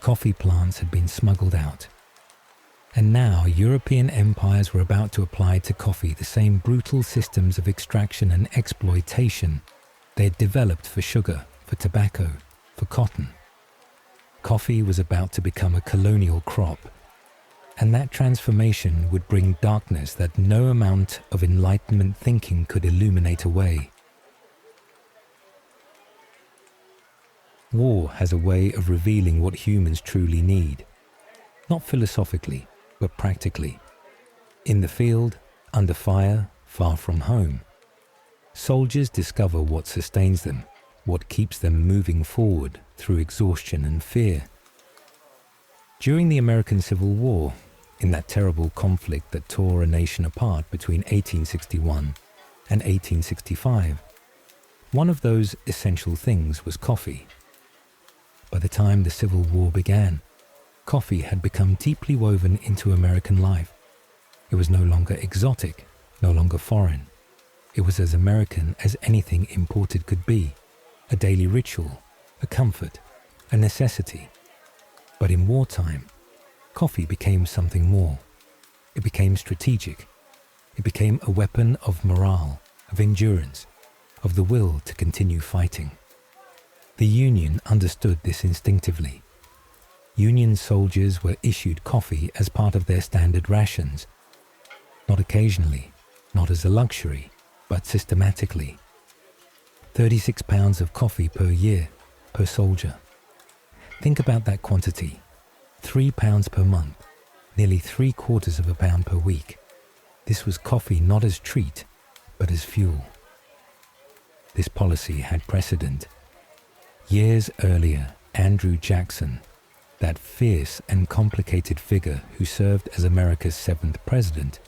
Coffee plants had been smuggled out. And now European empires were about to apply to coffee the same brutal systems of extraction and exploitation they had developed for sugar, for tobacco, for cotton. Coffee was about to become a colonial crop, and that transformation would bring darkness that no amount of Enlightenment thinking could illuminate away. War has a way of revealing what humans truly need, not philosophically, but practically. In the field, under fire, far from home, soldiers discover what sustains them, what keeps them moving forward through exhaustion and fear. During the American Civil War, in that terrible conflict that tore a nation apart between 1861 and 1865, one of those essential things was coffee. By the time the Civil War began, coffee had become deeply woven into American life. It was no longer exotic, no longer foreign. It was as American as anything imported could be, a daily ritual, a comfort, a necessity. But in wartime, coffee became something more. It became strategic. It became a weapon of morale, of endurance, of the will to continue fighting. The Union understood this instinctively. Union soldiers were issued coffee as part of their standard rations, not occasionally, not as a luxury, but systematically. 36 pounds of coffee per year, per soldier. Think about that quantity. 3 pounds per month, nearly 3/4 of a pound per week. This was coffee not as treat, but as fuel. This policy had precedent. Years earlier, Andrew Jackson, that fierce and complicated figure who served as America's 7th president,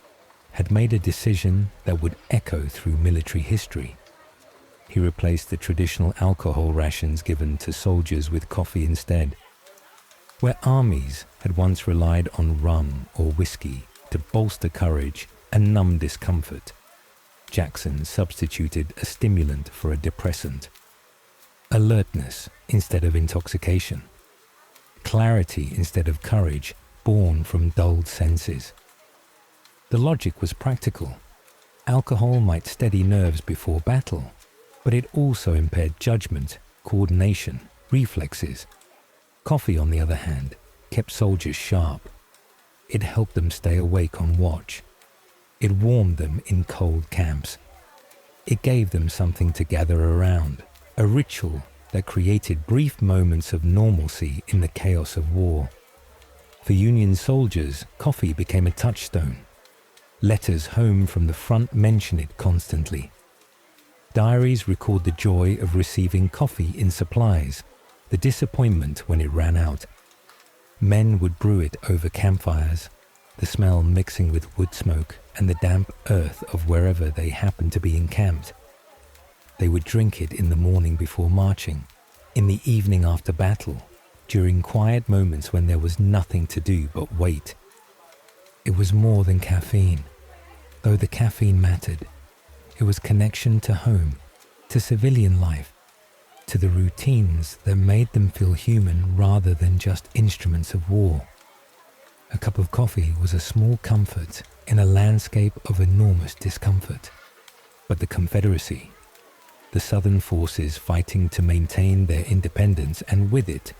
had made a decision that would echo through military history. He replaced the traditional alcohol rations given to soldiers with coffee instead. Where armies had once relied on rum or whiskey to bolster courage and numb discomfort, Jackson substituted a stimulant for a depressant. Alertness instead of intoxication. Clarity instead of courage born from dulled senses. The logic was practical. Alcohol might steady nerves before battle, but it also impaired judgment, coordination, reflexes. Coffee, on the other hand, kept soldiers sharp. It helped them stay awake on watch. It warmed them in cold camps. It gave them something to gather around, a ritual that created brief moments of normalcy in the chaos of war. For Union soldiers, coffee became a touchstone. Letters home from the front mention it constantly. Diaries record the joy of receiving coffee in supplies, the disappointment when it ran out. Men would brew it over campfires, the smell mixing with wood smoke and the damp earth of wherever they happened to be encamped. They would drink it in the morning before marching, in the evening after battle, during quiet moments when there was nothing to do but wait. It was more than caffeine, though the caffeine mattered. It was connection to home, to civilian life, to the routines that made them feel human rather than just instruments of war. A cup of coffee was a small comfort in a landscape of enormous discomfort. But the Confederacy, the Southern forces fighting to maintain their independence, and with it,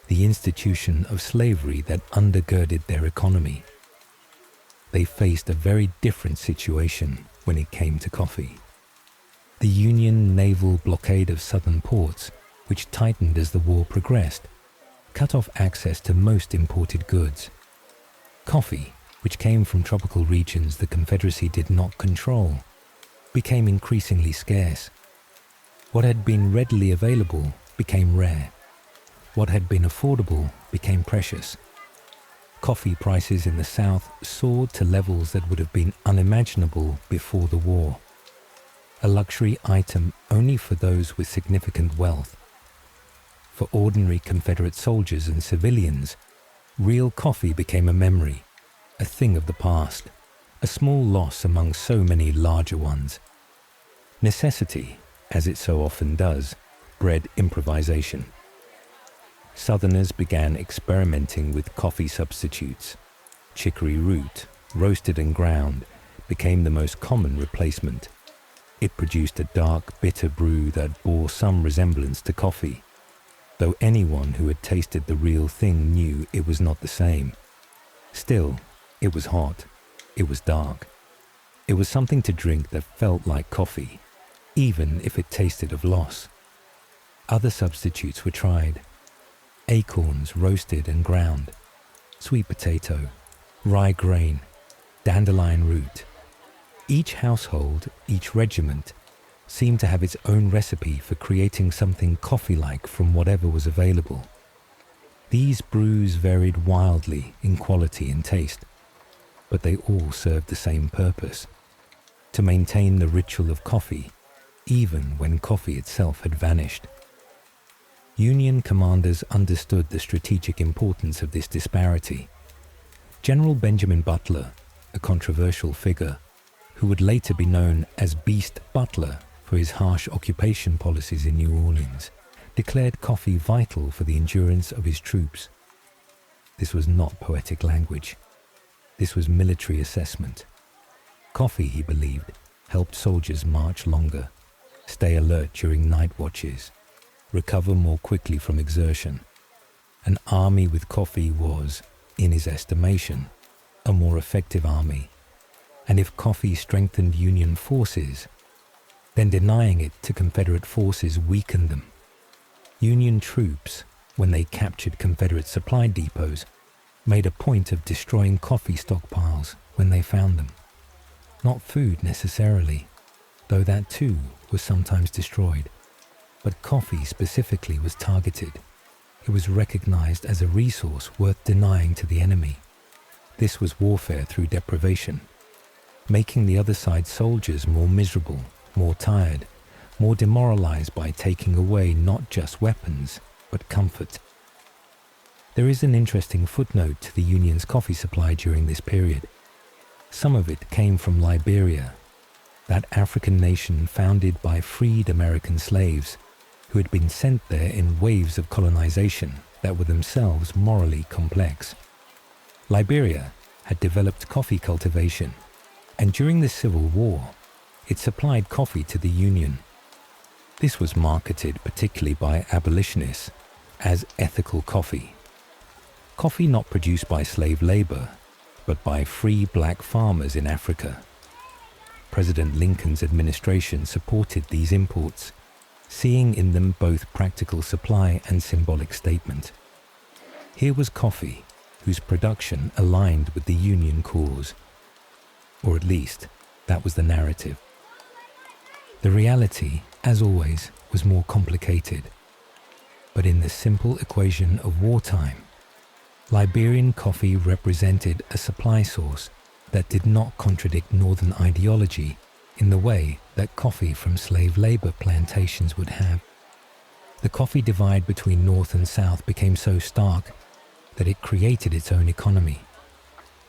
the institution of slavery that undergirded their economy, they faced a very different situation when it came to coffee. The Union naval blockade of southern ports, which tightened as the war progressed, cut off access to most imported goods. Coffee, which came from tropical regions the Confederacy did not control, became increasingly scarce. What had been readily available became rare. What had been affordable became precious. Coffee prices in the South soared to levels that would have been unimaginable before the war. A luxury item only for those with significant wealth. For ordinary Confederate soldiers and civilians, real coffee became a memory, a thing of the past, a small loss among so many larger ones. Necessity, as it so often does, bred improvisation. Southerners began experimenting with coffee substitutes. Chicory root, roasted and ground, became the most common replacement. It produced a dark, bitter brew that bore some resemblance to coffee, though anyone who had tasted the real thing knew it was not the same. Still, it was hot. It was dark. It was something to drink that felt like coffee, even if it tasted of loss. Other substitutes were tried. Acorns roasted and ground, sweet potato, rye grain, dandelion root. Each household, each regiment, seemed to have its own recipe for creating something coffee-like from whatever was available. These brews varied wildly in quality and taste, but they all served the same purpose: to maintain the ritual of coffee, even when coffee itself had vanished. Union commanders understood the strategic importance of this disparity. General Benjamin Butler, a controversial figure, who would later be known as Beast Butler for his harsh occupation policies in New Orleans, declared coffee vital for the endurance of his troops. This was not poetic language. This was military assessment. Coffee, he believed, helped soldiers march longer, stay alert during night watches, recover more quickly from exertion. An army with coffee was, in his estimation, a more effective army. and if coffee strengthened Union forces, then denying it to Confederate forces weakened them. Union troops, when they captured Confederate supply depots, made a point of destroying coffee stockpiles when they found them. Not food necessarily, though that too was sometimes destroyed, but coffee specifically was targeted. It was recognized as a resource worth denying to the enemy. This was warfare through deprivation, making the other side's soldiers more miserable, more tired, more demoralized by taking away not just weapons, but comfort. There is an interesting footnote to the Union's coffee supply during this period. Some of it came from Liberia, that African nation founded by freed American slaves who had been sent there in waves of colonization that were themselves morally complex. Liberia had developed coffee cultivation, and during the Civil War, it supplied coffee to the Union. This was marketed particularly by abolitionists as ethical coffee. Coffee not produced by slave labor, but by free black farmers in Africa. President Lincoln's administration supported these imports, seeing in them both practical supply and symbolic statement. Here was coffee, whose production aligned with the Union cause. Or at least, that was the narrative. The reality, as always, was more complicated. But in the simple equation of wartime, Liberian coffee represented a supply source that did not contradict Northern ideology in the way that coffee from slave labor plantations would have. The coffee divide between North and South became so stark that it created its own economy.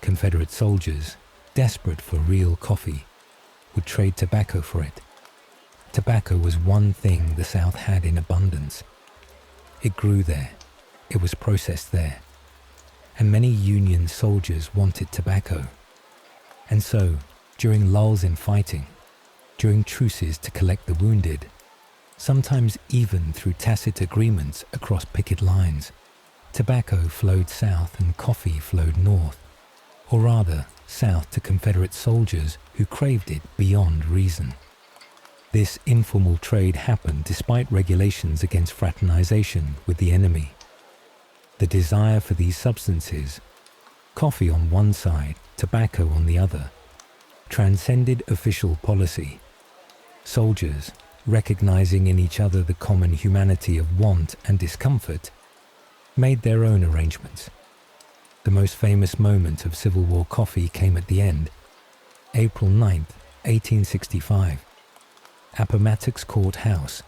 Confederate soldiers, desperate for real coffee, would trade tobacco for it. Tobacco was one thing the South had in abundance. It grew there. It was processed there. And many Union soldiers wanted tobacco. And so, during lulls in fighting, during truces to collect the wounded, sometimes even through tacit agreements across picket lines, tobacco flowed south and coffee flowed north, or rather south to Confederate soldiers who craved it beyond reason. This informal trade happened despite regulations against fraternization with the enemy. The desire for these substances, coffee on one side, tobacco on the other, transcended official policy. Soldiers, recognizing in each other the common humanity of want and discomfort, made their own arrangements. The most famous moment of Civil War coffee came at the end, April 9th, 1865, Appomattox Court House.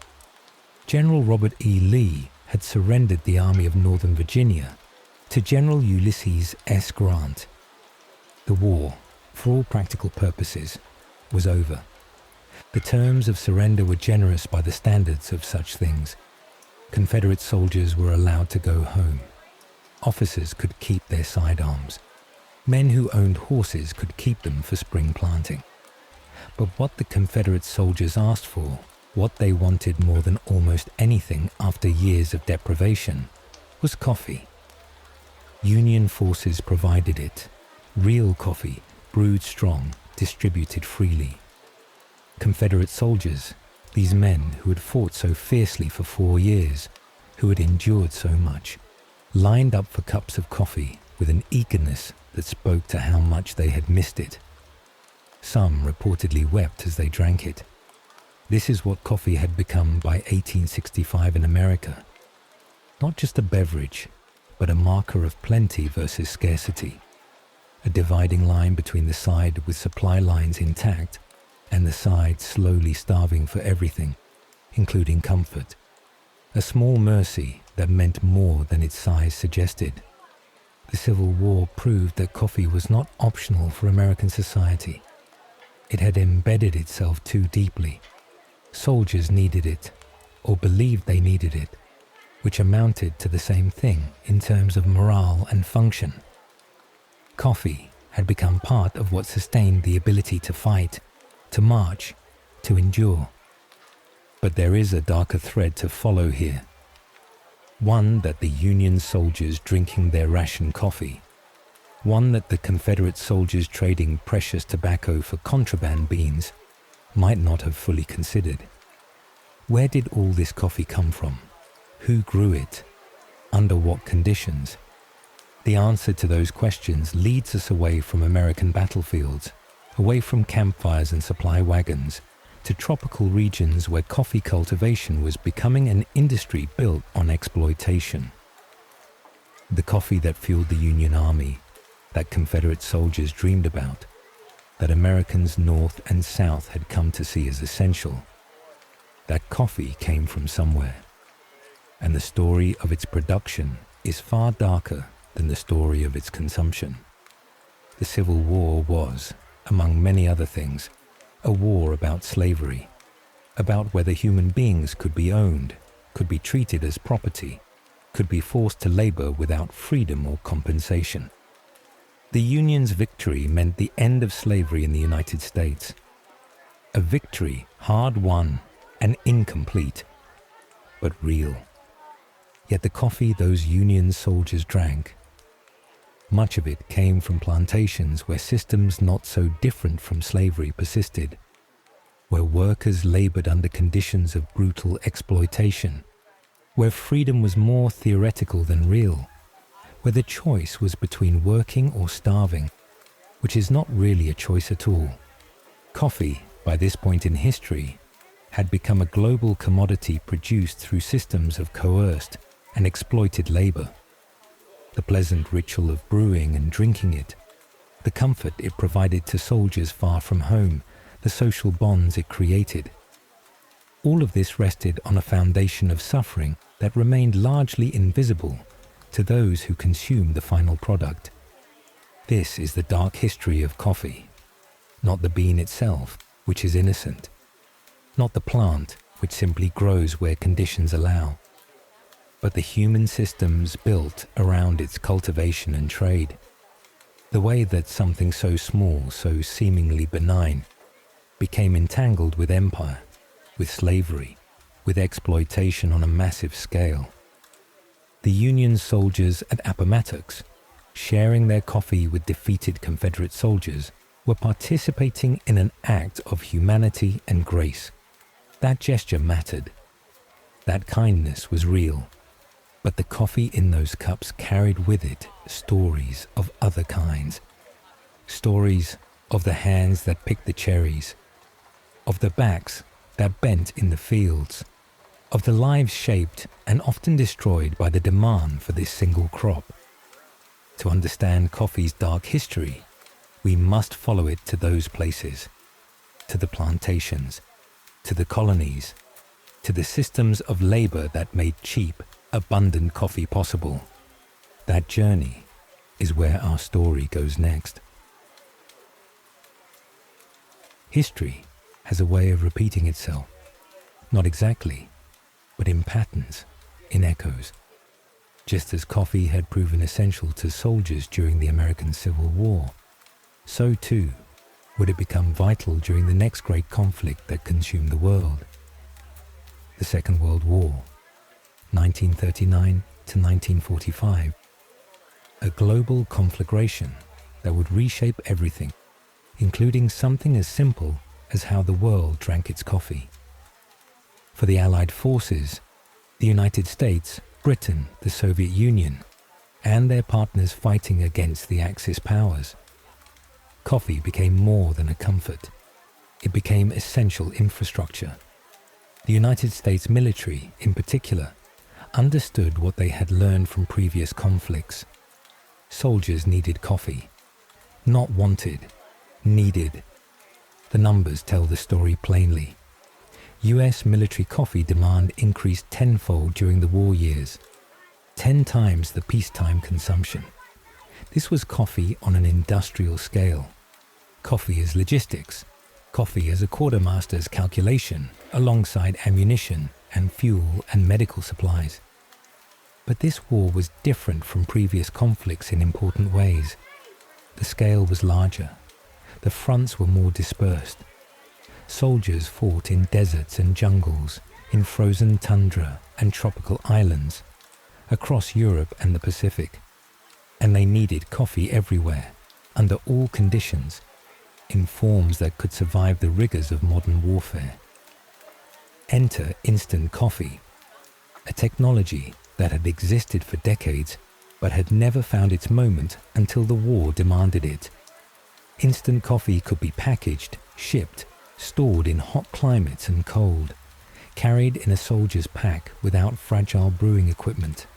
General Robert E. Lee had surrendered the Army of Northern Virginia to General Ulysses S. Grant. The war, for all practical purposes, was over. The terms of surrender were generous by the standards of such things. Confederate soldiers were allowed to go home. Officers could keep their sidearms. Men who owned horses could keep them for spring planting. But what the Confederate soldiers asked for, what they wanted more than almost anything after years of deprivation, was coffee. Union forces provided it. Real coffee, brewed strong, distributed freely. Confederate soldiers, these men who had fought so fiercely for 4 years, who had endured so much, lined up for cups of coffee with an eagerness that spoke to how much they had missed it. Some reportedly wept as they drank it. This is what coffee had become by 1865 in America. Not just a beverage, but a marker of plenty versus scarcity. A dividing line between the side with supply lines intact and the side slowly starving for everything, including comfort. A small mercy that meant more than its size suggested. The Civil War proved that coffee was not optional for American society. It had embedded itself too deeply. Soldiers needed it, or believed they needed it, which amounted to the same thing in terms of morale and function. Coffee had become part of what sustained the ability to fight, to march, to endure. But there is a darker thread to follow here. One that the Union soldiers drinking their ration coffee one that the Confederate soldiers trading precious tobacco for contraband beans might not have fully considered. Where did all this coffee come from? Who grew it? Under what conditions? The answer to those questions leads us away from American battlefields, away from campfires and supply wagons, to tropical regions where coffee cultivation was becoming an industry built on exploitation. The coffee that fueled the Union Army, that Confederate soldiers dreamed about, that Americans North and South had come to see as essential. That coffee came from somewhere, and the story of its production is far darker than the story of its consumption. The Civil War was, among many other things, a war about slavery, about whether human beings could be owned, could be treated as property, could be forced to labor without freedom or compensation. The Union's victory meant the end of slavery in the United States. A victory hard won and incomplete, but real. Yet the coffee those Union soldiers drank, much of it came from plantations where systems not so different from slavery persisted, where workers labored under conditions of brutal exploitation, where freedom was more theoretical than real, where the choice was between working or starving, which is not really a choice at all. Coffee, by this point in history, had become a global commodity produced through systems of coerced and exploited labor. The pleasant ritual of brewing and drinking it, the comfort it provided to soldiers far from home, the social bonds it created. All of this rested on a foundation of suffering that remained largely invisible to those who consumed the final product. This is the dark history of coffee, not the bean itself, which is innocent, not the plant, which simply grows where conditions allow, but the human systems built around its cultivation and trade. The way that something so small, so seemingly benign, became entangled with empire, with slavery, with exploitation on a massive scale. The Union soldiers at Appomattox, sharing their coffee with defeated Confederate soldiers, were participating in an act of humanity and grace. That gesture mattered. That kindness was real. But the coffee in those cups carried with it stories of other kinds. Stories of the hands that picked the cherries, of the backs that bent in the fields, of the lives shaped and often destroyed by the demand for this single crop. To understand coffee's dark history, we must follow it to those places, to the plantations, to the colonies, to the systems of labor that made cheap, abundant coffee possible. That journey is where our story goes next. History has a way of repeating itself, not exactly, but in patterns, in echoes. Just as coffee had proven essential to soldiers during the American Civil War, so too would it become vital during the next great conflict that consumed the world, the Second World War, 1939 to 1945, a global conflagration that would reshape everything, including something as simple as how the world drank its coffee. For the Allied forces, the United States, Britain, the Soviet Union, and their partners fighting against the Axis powers, coffee became more than a comfort. It became essential infrastructure. The United States military, in particular, understood what they had learned from previous conflicts. Soldiers needed coffee. Not wanted, needed. The numbers tell the story plainly. US military coffee demand increased tenfold during the war years, 10 times the peacetime consumption. This was coffee on an industrial scale. Coffee as logistics. Coffee as a quartermaster's calculation alongside ammunition and fuel and medical supplies. But this war was different from previous conflicts in important ways. The scale was larger. The fronts were more dispersed. Soldiers fought in deserts and jungles, in frozen tundra and tropical islands, across Europe and the Pacific. and they needed coffee everywhere, under all conditions, in forms that could survive the rigors of modern warfare. Enter instant coffee, a technology that had existed for decades but had never found its moment until the war demanded it. Instant coffee could be packaged, shipped, stored in hot climates and cold, carried in a soldier's pack without fragile brewing equipment.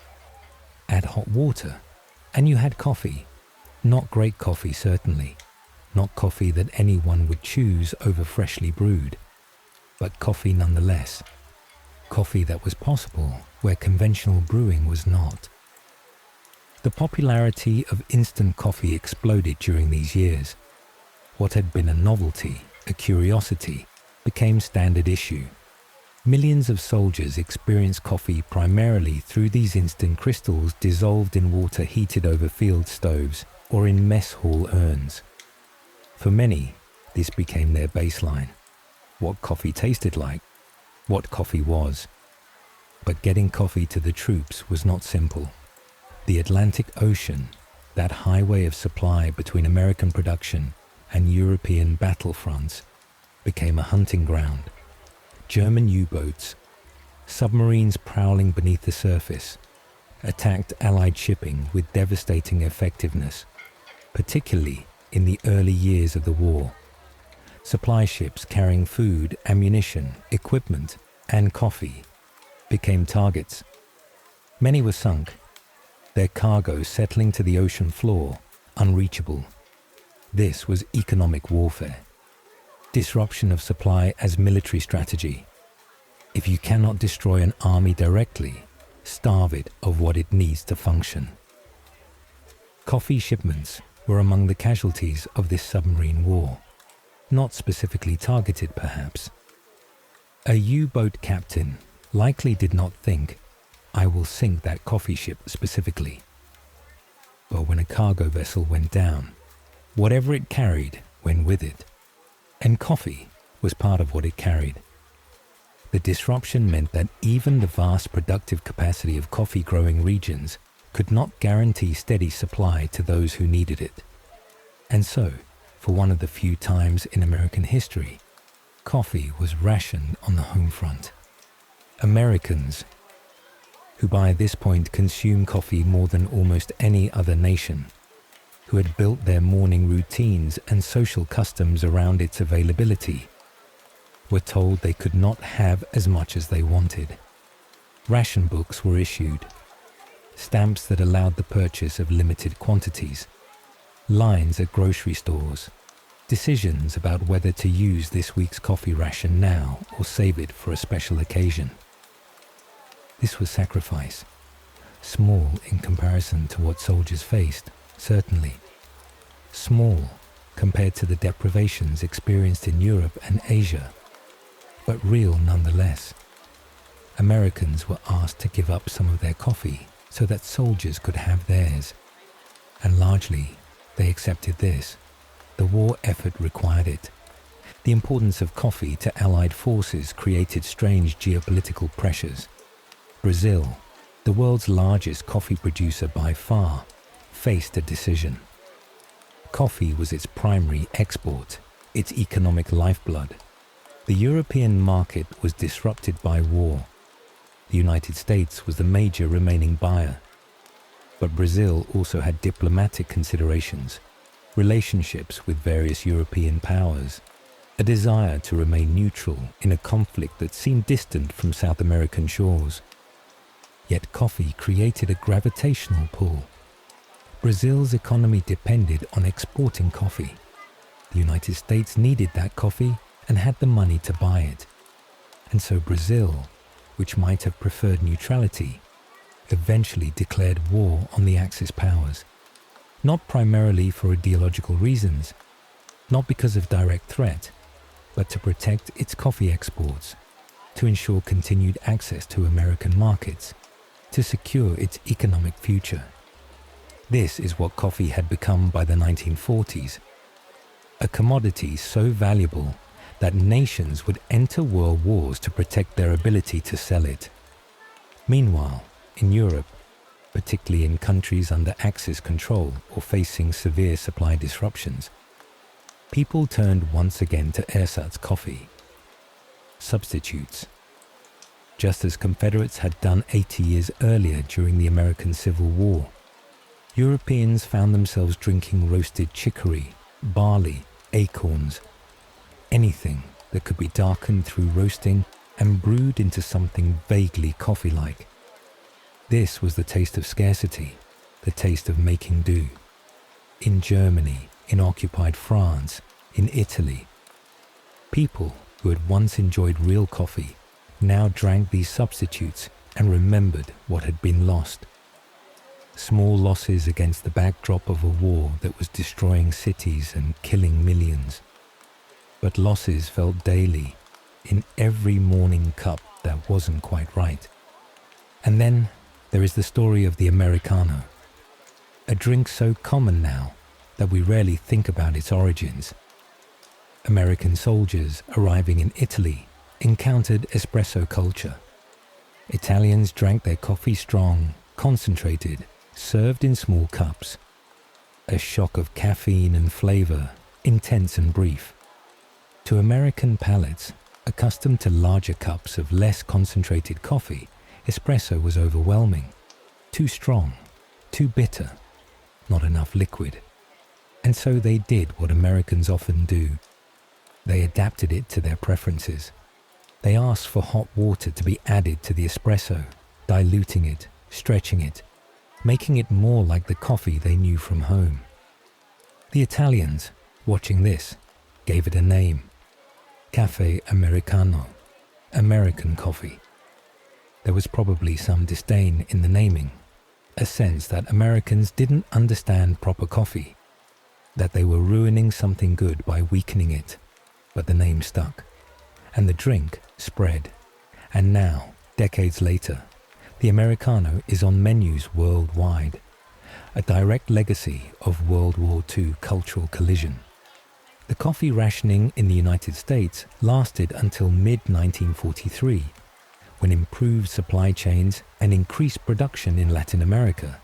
Add hot water, and you had coffee. Not great coffee, certainly. Not coffee that anyone would choose over freshly brewed, but coffee nonetheless. Coffee that was possible where conventional brewing was not. The popularity of instant coffee exploded during these years. What had been a novelty, a curiosity, became standard issue. Millions of soldiers experienced coffee primarily through these instant crystals dissolved in water heated over field stoves or in mess hall urns. For many, this became their baseline. What coffee tasted like, what coffee was. But getting coffee to the troops was not simple. The Atlantic Ocean, that highway of supply between American production and European battlefronts, became a hunting ground. German U-boats, submarines prowling beneath the surface, attacked Allied shipping with devastating effectiveness, particularly in the early years of the war. Supply ships carrying food, ammunition, equipment, and coffee became targets. Many were sunk, their cargo settling to the ocean floor, unreachable. This was economic warfare. Disruption of supply as military strategy. If you cannot destroy an army directly, starve it of what it needs to function. Coffee shipments were among the casualties of this submarine war, not specifically targeted perhaps. A U-boat captain likely did not think, "I will sink that coffee ship specifically." But when a cargo vessel went down, whatever it carried went with it, and coffee was part of what it carried. The disruption meant that even the vast productive capacity of coffee-growing regions could not guarantee steady supply to those who needed it. And so, for one of the few times in American history, coffee was rationed on the home front. Americans, who by this point consume coffee more than almost any other nation, who had built their morning routines and social customs around its availability, were told they could not have as much as they wanted. Ration books were issued, stamps that allowed the purchase of limited quantities, lines at grocery stores, decisions about whether to use this week's coffee ration now or save it for a special occasion. This was sacrifice, small in comparison to what soldiers faced, certainly. Small compared to the deprivations experienced in Europe and Asia, but real nonetheless. Americans were asked to give up some of their coffee so that soldiers could have theirs, and largely they accepted this. The war effort required it. The importance of coffee to Allied forces created strange geopolitical pressures. Brazil, the world's largest coffee producer by far, faced a decision. Coffee was its primary export, its economic lifeblood. The European market was disrupted by war. The United States was the major remaining buyer. But Brazil also had diplomatic considerations, relationships with various European powers, a desire to remain neutral in a conflict that seemed distant from South American shores. Yet coffee created a gravitational pull. Brazil's economy depended on exporting coffee. The United States needed that coffee and had the money to buy it. And so Brazil, which might have preferred neutrality, eventually declared war on the Axis powers, not primarily for ideological reasons, not because of direct threat, but to protect its coffee exports, to ensure continued access to American markets, to secure its economic future. This is what coffee had become by the 1940s, a commodity so valuable that nations would enter world wars to protect their ability to sell it. Meanwhile, in Europe, particularly in countries under Axis control or facing severe supply disruptions, people turned once again to ersatz coffee, substitutes. Just as Confederates had done 80 years earlier during the American Civil War, Europeans found themselves drinking roasted chicory, barley, acorns, anything that could be darkened through roasting and brewed into something vaguely coffee-like. This was the taste of scarcity, the taste of making do. In Germany, in occupied France, in Italy, people who had once enjoyed real coffee now drank these substitutes and remembered what had been lost. Small losses against the backdrop of a war that was destroying cities and killing millions. But losses felt daily, in every morning cup that wasn't quite right. And then there is the story of the Americano, a drink so common now that we rarely think about its origins. American soldiers arriving in Italy encountered espresso culture. Italians drank their coffee strong, concentrated, served in small cups. A shock of caffeine and flavor, intense and brief. To American palates, accustomed to larger cups of less concentrated coffee, espresso was overwhelming. Too strong, too bitter, not enough liquid. And so they did what Americans often do. They adapted it to their preferences. They asked for hot water to be added to the espresso, diluting it, stretching it, making it more like the coffee they knew from home. The Italians, watching this, gave it a name. Caffè Americano, American coffee. There was probably some disdain in the naming, a sense that Americans didn't understand proper coffee, that they were ruining something good by weakening it, but the name stuck, and the drink spread, and now, decades later, the Americano is on menus worldwide, a direct legacy of World War II cultural collision. The coffee rationing in the United States lasted until mid-1943, when improved supply chains and increased production in Latin America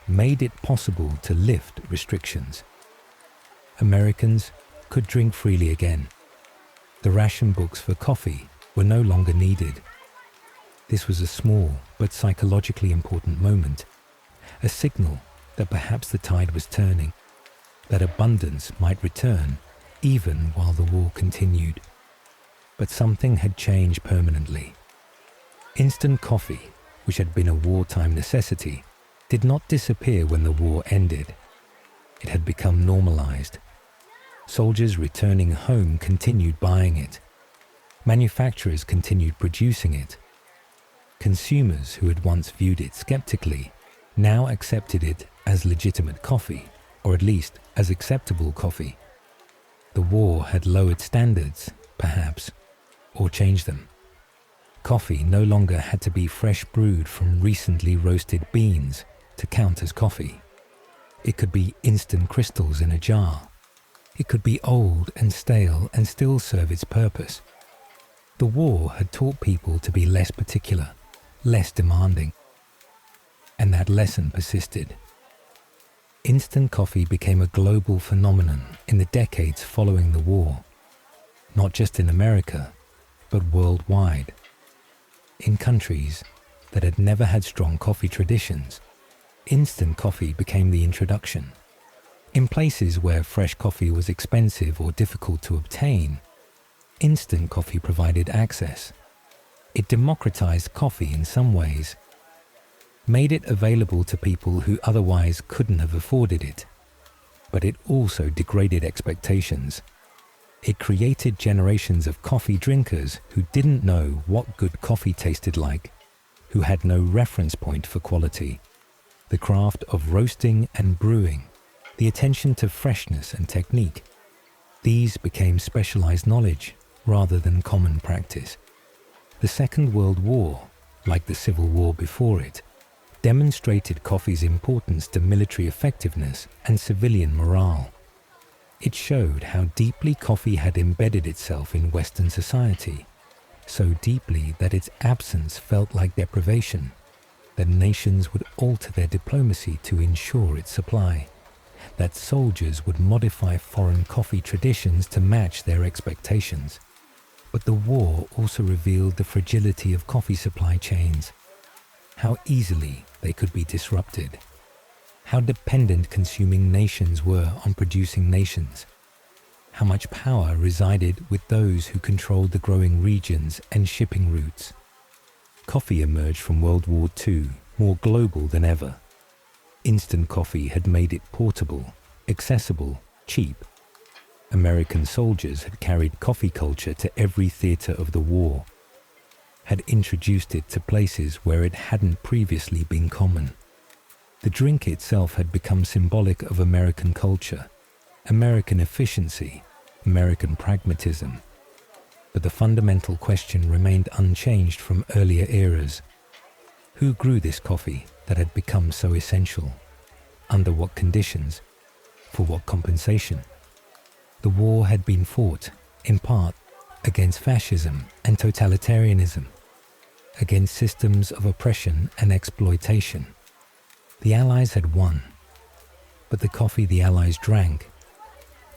made it possible to lift restrictions. Americans could drink freely again. The ration books for coffee were no longer needed. This was a small but psychologically important moment, a signal that perhaps the tide was turning, that abundance might return even while the war continued. But something had changed permanently. Instant coffee, which had been a wartime necessity, did not disappear when the war ended. It had become normalized. Soldiers returning home continued buying it. Manufacturers continued producing it. Consumers who had once viewed it skeptically now accepted it as legitimate coffee, or at least as acceptable coffee. The war had lowered standards, perhaps, or changed them. Coffee no longer had to be fresh brewed from recently roasted beans to count as coffee. It could be instant crystals in a jar. It could be old and stale and still serve its purpose. The war had taught people to be less particular, less demanding. And that lesson persisted. Instant coffee became a global phenomenon in the decades following the war, not just in America, but worldwide. In countries that had never had strong coffee traditions, instant coffee became the introduction. In places where fresh coffee was expensive or difficult to obtain, instant coffee provided access. It democratized coffee in some ways, made it available to people who otherwise couldn't have afforded it. But it also degraded expectations. It created generations of coffee drinkers who didn't know what good coffee tasted like, who had no reference point for quality. The craft of roasting and brewing, the attention to freshness and technique, these became specialized knowledge rather than common practice. The Second World War, like the Civil War before it, demonstrated coffee's importance to military effectiveness and civilian morale. It showed how deeply coffee had embedded itself in Western society, so deeply that its absence felt like deprivation. that nations would alter their diplomacy to ensure its supply, that soldiers would modify foreign coffee traditions to match their expectations. But the war also revealed the fragility of coffee supply chains, how easily they could be disrupted, how dependent consuming nations were on producing nations, how much power resided with those who controlled the growing regions and shipping routes. Coffee emerged from World War II more global than ever. Instant coffee had made it portable, accessible, cheap. American soldiers had carried coffee culture to every theatre of the war, had introduced it to places where it hadn't previously been common. The drink itself had become symbolic of American culture, American efficiency, American pragmatism. But the fundamental question remained unchanged from earlier eras. Who grew this coffee that had become so essential? Under what conditions? For what compensation? The war had been fought, in part, against fascism and totalitarianism, against systems of oppression and exploitation. The Allies had won, but the coffee the Allies drank,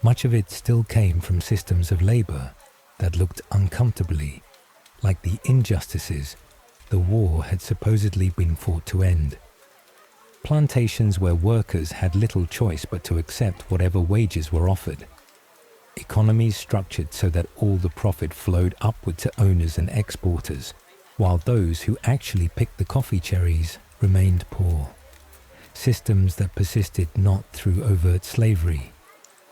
much of it still came from systems of labor that looked uncomfortably like the injustices the war had supposedly been fought to end. Plantations where workers had little choice but to accept whatever wages were offered. Economies structured so that all the profit flowed upward to owners and exporters, while those who actually picked the coffee cherries remained poor. Systems that persisted not through overt slavery,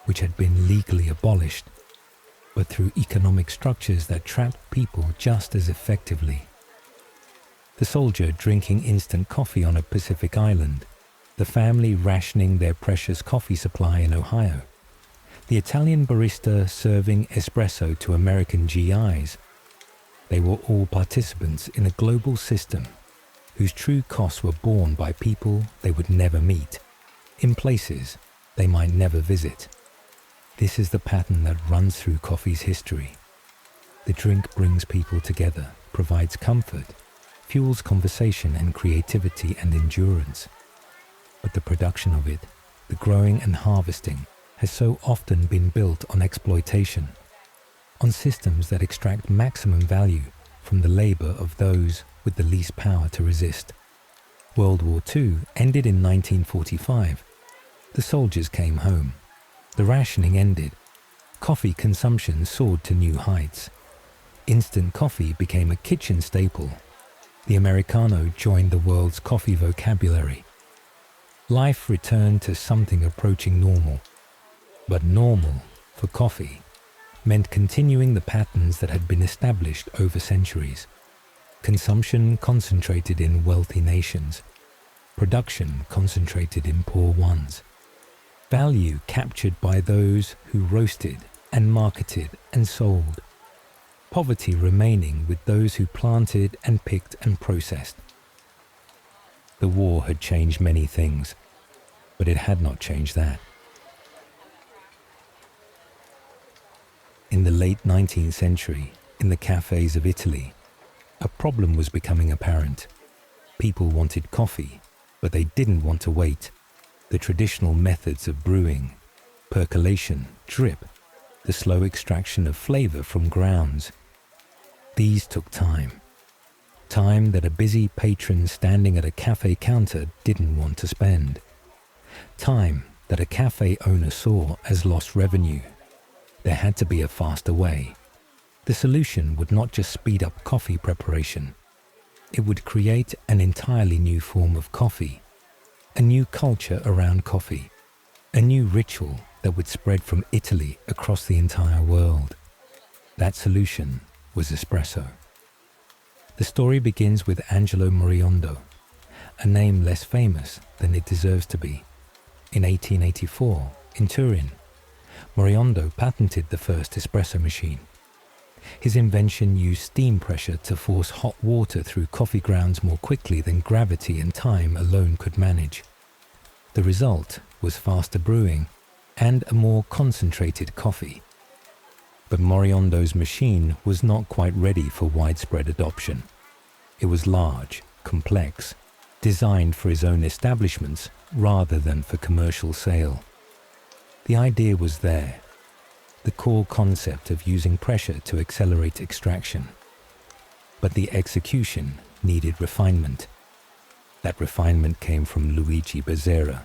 which had been legally abolished, but through economic structures that trapped people just as effectively. The soldier drinking instant coffee on a Pacific island, the family rationing their precious coffee supply in Ohio, the Italian barista serving espresso to American GIs. They were all participants in a global system whose true costs were borne by people they would never meet, in places they might never visit. This is the pattern that runs through coffee's history. The drink brings people together, provides comfort, fuels conversation and creativity and endurance. But the production of it, the growing and harvesting, has so often been built on exploitation, on systems that extract maximum value from the labor of those with the least power to resist. World War II ended in 1945. The soldiers came home. The rationing ended. Coffee consumption soared to new heights. Instant coffee became a kitchen staple. The Americano joined the world's coffee vocabulary. Life returned to something approaching normal. But normal, for coffee, meant continuing the patterns that had been established over centuries. Consumption concentrated in wealthy nations. Production concentrated in poor ones. Value captured by those who roasted and marketed and sold. Poverty remaining with those who planted and picked and processed. The war had changed many things, but it had not changed that. In the late 19th century, in the cafes of Italy, a problem was becoming apparent. People wanted coffee, but they didn't want to wait. The traditional methods of brewing, percolation, drip, the slow extraction of flavor from grounds, these took time. Time that a busy patron standing at a cafe counter didn't want to spend. Time that a cafe owner saw as lost revenue. There had to be a faster way. The solution would not just speed up coffee preparation. It would create an entirely new form of coffee, a new culture around coffee, a new ritual that would spread from Italy across the entire world. That solution was espresso. The story begins with Angelo Moriondo, a name less famous than it deserves to be. In 1884, in Turin, Moriondo patented the first espresso machine. His invention used steam pressure to force hot water through coffee grounds more quickly than gravity and time alone could manage. The result was faster brewing and a more concentrated coffee. But Moriondo's machine was not quite ready for widespread adoption. It was large, complex, designed for his own establishments rather than for commercial sale. The idea was there, the core concept of using pressure to accelerate extraction. But the execution needed refinement. That refinement came from Luigi Bezzera,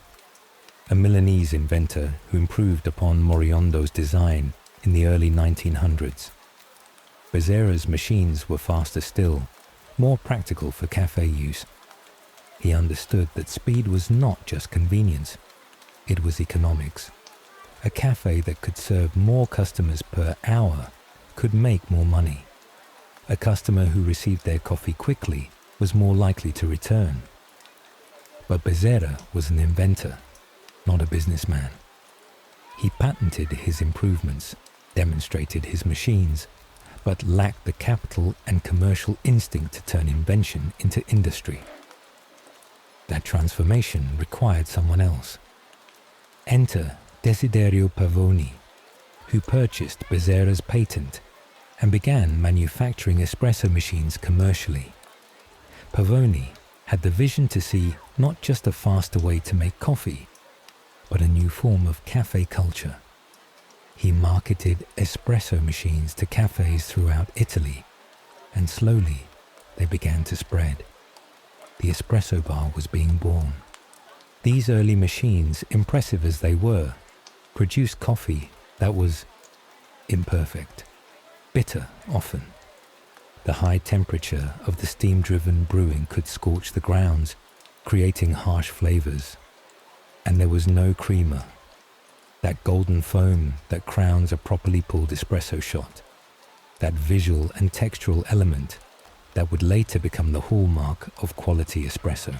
a Milanese inventor who improved upon Moriondo's design in the early 1900s. Bezzera's machines were faster still, more practical for cafe use. He understood that speed was not just convenience, it was economics. A cafe that could serve more customers per hour could make more money. A customer who received their coffee quickly was more likely to return. But Bezzera was an inventor, not a businessman. He patented his improvements, demonstrated his machines, but lacked the capital and commercial instinct to turn invention into industry. That transformation required someone else. Enter Desiderio Pavoni, who purchased Bezzera's patent and began manufacturing espresso machines commercially. Pavoni had the vision to see not just a faster way to make coffee, but a new form of cafe culture. He marketed espresso machines to cafes throughout Italy, and slowly they began to spread. The espresso bar was being born. These early machines, impressive as they were, produced coffee that was imperfect, bitter often. The high temperature of the steam-driven brewing could scorch the grounds, creating harsh flavors. And there was no creamer, that golden foam that crowns a properly pulled espresso shot, that visual and textural element that would later become the hallmark of quality espresso.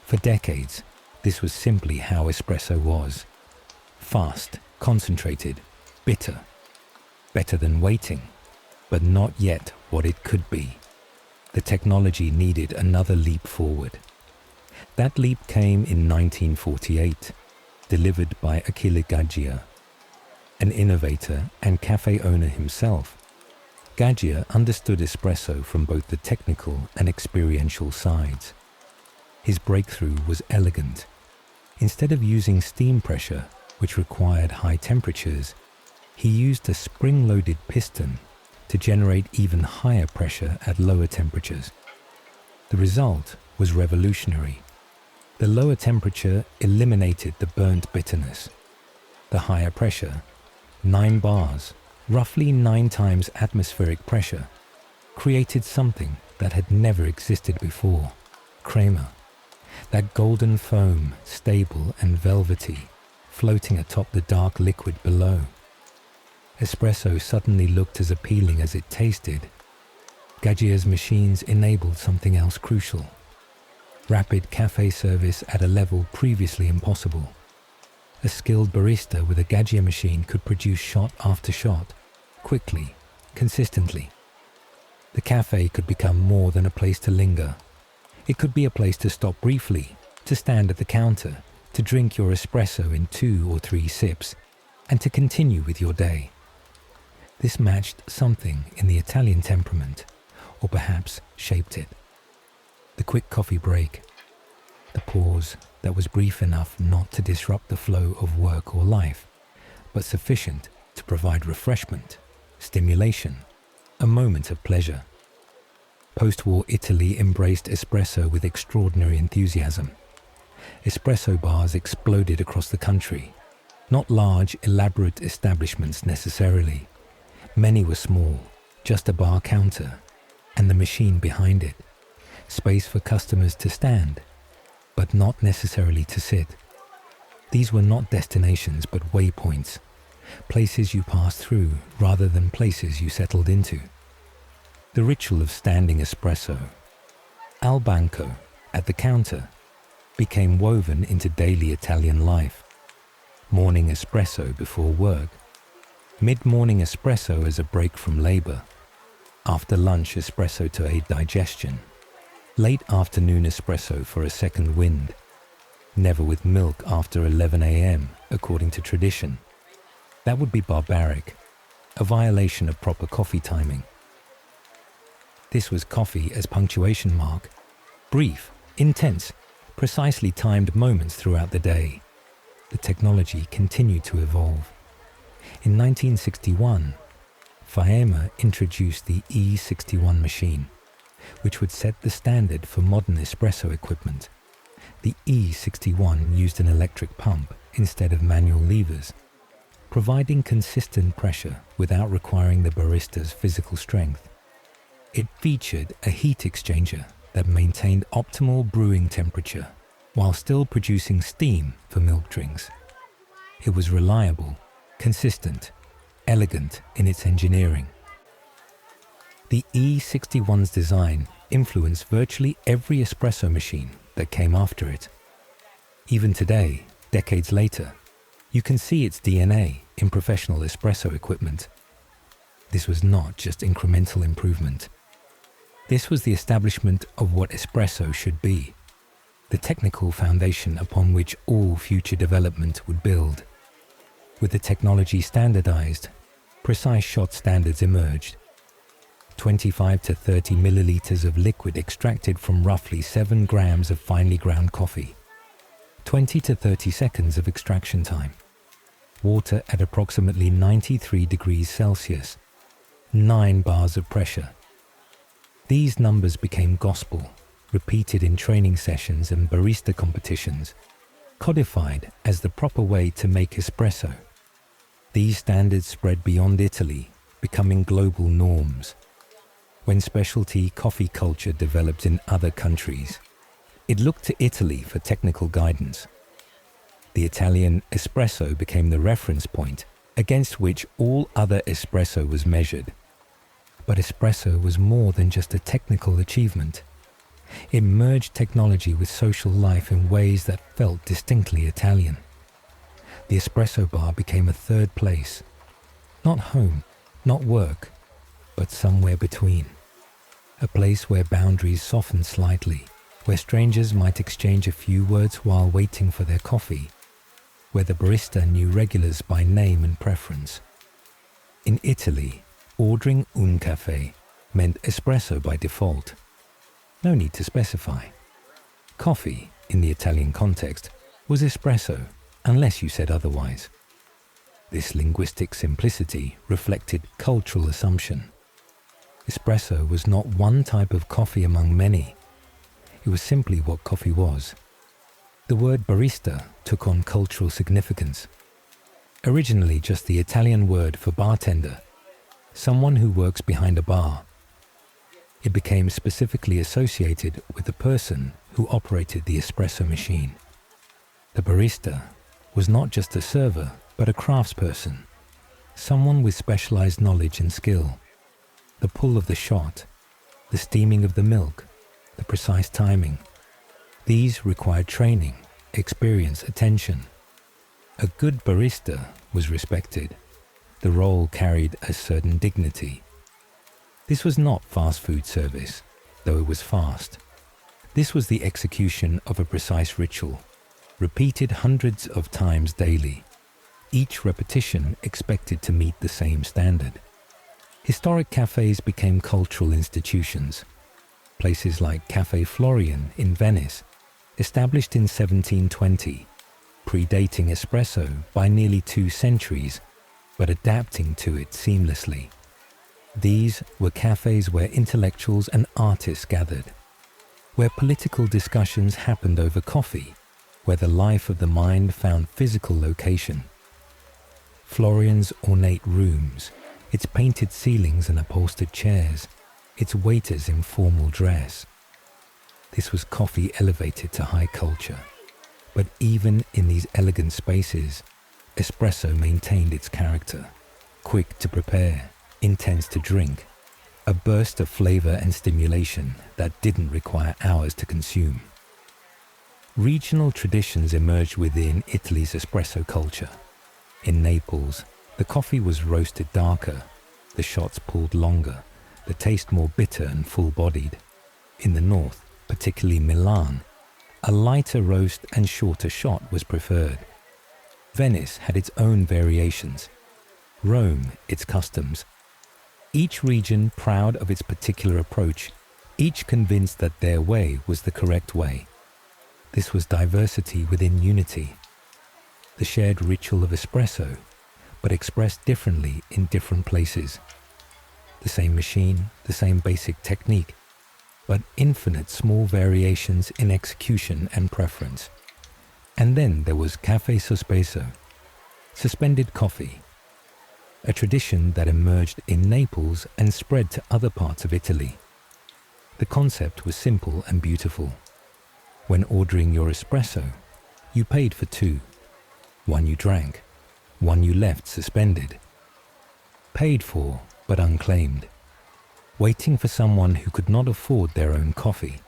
For decades, this was simply how espresso was. Fast, concentrated, bitter. Better than waiting, but not yet what it could be. The technology needed another leap forward. That leap came in 1948, delivered by Achille Gaggia, an innovator and cafe owner himself. Gaggia understood espresso from both the technical and experiential sides. His breakthrough was elegant. Instead of using steam pressure, which required high temperatures, he used a spring-loaded piston to generate even higher pressure at lower temperatures. The result was revolutionary. The lower temperature eliminated the burnt bitterness. The higher pressure, 9 bars, roughly 9 times atmospheric pressure, created something that had never existed before, crema. That golden foam, stable and velvety, floating atop the dark liquid below. Espresso suddenly looked as appealing as it tasted. Gaggia's machines enabled something else crucial. Rapid cafe service at a level previously impossible. A skilled barista with a Gaggia machine could produce shot after shot, quickly, consistently. The cafe could become more than a place to linger. It could be a place to stop briefly, to stand at the counter, to drink your espresso in 2 or 3 sips, and to continue with your day. This matched something in the Italian temperament, or perhaps shaped it. The quick coffee break, the pause that was brief enough not to disrupt the flow of work or life, but sufficient to provide refreshment, stimulation, a moment of pleasure. Post-war Italy embraced espresso with extraordinary enthusiasm. Espresso bars exploded across the country. Not large, elaborate establishments necessarily. Many were small, just a bar counter, and the machine behind it. Space for customers to stand, but not necessarily to sit. These were not destinations but waypoints, places you passed through rather than places you settled into. The ritual of standing espresso, al banco, at the counter, became woven into daily Italian life. Morning espresso before work, mid-morning espresso as a break from labor, after lunch espresso to aid digestion, late afternoon espresso for a second wind, never with milk after 11 a.m. according to tradition. That would be barbaric, a violation of proper coffee timing. This was coffee as punctuation mark, brief Intense, precisely timed moments throughout the day. The technology continued to evolve. In 1961, Aflame introduced the E61 machine, which would set the standard for modern espresso equipment. The E61 used an electric pump instead of manual levers, providing consistent pressure without requiring the barista's physical strength. It featured a heat exchanger that maintained optimal brewing temperature while still producing steam for milk drinks. It was reliable, consistent, elegant in its engineering. The E61's design influenced virtually every espresso machine that came after it. Even today, decades later, you can see its DNA in professional espresso equipment. This was not just incremental improvement. This was the establishment of what espresso should be, the technical foundation upon which all future development would build. With the technology standardized, precise shot standards emerged. 25 to 30 milliliters of liquid extracted from roughly 7 grams of finely ground coffee. 20 to 30 seconds of extraction time. Water at approximately 93 degrees Celsius. 9 bars of pressure. These numbers became gospel, repeated in training sessions and barista competitions, codified as the proper way to make espresso. These standards spread beyond Italy, becoming global norms. When specialty coffee culture developed in other countries, it looked to Italy for technical guidance. The Italian espresso became the reference point against which all other espresso was measured. But espresso was more than just a technical achievement. It merged technology with social life in ways that felt distinctly Italian. The espresso bar became a third place. Not home, not work, but somewhere between. A place where boundaries softened slightly, where strangers might exchange a few words while waiting for their coffee, where the barista knew regulars by name and preference. In Italy, ordering un caffè meant espresso by default. No need to specify. Coffee, in the Italian context, was espresso, unless you said otherwise. This linguistic simplicity reflected cultural assumption. Espresso was not one type of coffee among many. It was simply what coffee was. The word barista took on cultural significance. Originally just the Italian word for bartender, someone who works behind a bar. It became specifically associated with the person who operated the espresso machine. The barista was not just a server, but a craftsperson, someone with specialized knowledge and skill. The pull of the shot, the steaming of the milk, the precise timing. These required training, experience, attention. A good barista was respected. The role carried a certain dignity. This was not fast food service, though it was fast. This was the execution of a precise ritual, repeated hundreds of times daily, each repetition expected to meet the same standard. Historic cafes became cultural institutions. Places like Cafe Florian in Venice, established in 1720, predating espresso by nearly 2 centuries, but adapting to it seamlessly. These were cafes where intellectuals and artists gathered, where political discussions happened over coffee, where the life of the mind found physical location. Florian's ornate rooms, its painted ceilings and upholstered chairs, its waiters in formal dress. This was coffee elevated to high culture. But even in these elegant spaces, espresso maintained its character. Quick to prepare, intense to drink, a burst of flavor and stimulation that didn't require hours to consume. Regional traditions emerged within Italy's espresso culture. In Naples, the coffee was roasted darker, the shots pulled longer, the taste more bitter and full-bodied. In the north, particularly Milan, a lighter roast and shorter shot was preferred. Venice had its own variations. Rome, its customs. Each region proud of its particular approach, each convinced that their way was the correct way. This was diversity within unity, the shared ritual of espresso, but expressed differently in different places. The same machine, the same basic technique, but infinite small variations in execution and preference. And then there was caffè sospeso, suspended coffee, a tradition that emerged in Naples and spread to other parts of Italy. The concept was simple and beautiful. When ordering your espresso, you paid for two. One you drank, one you left suspended. Paid for, but unclaimed. Waiting for someone who could not afford their own coffee.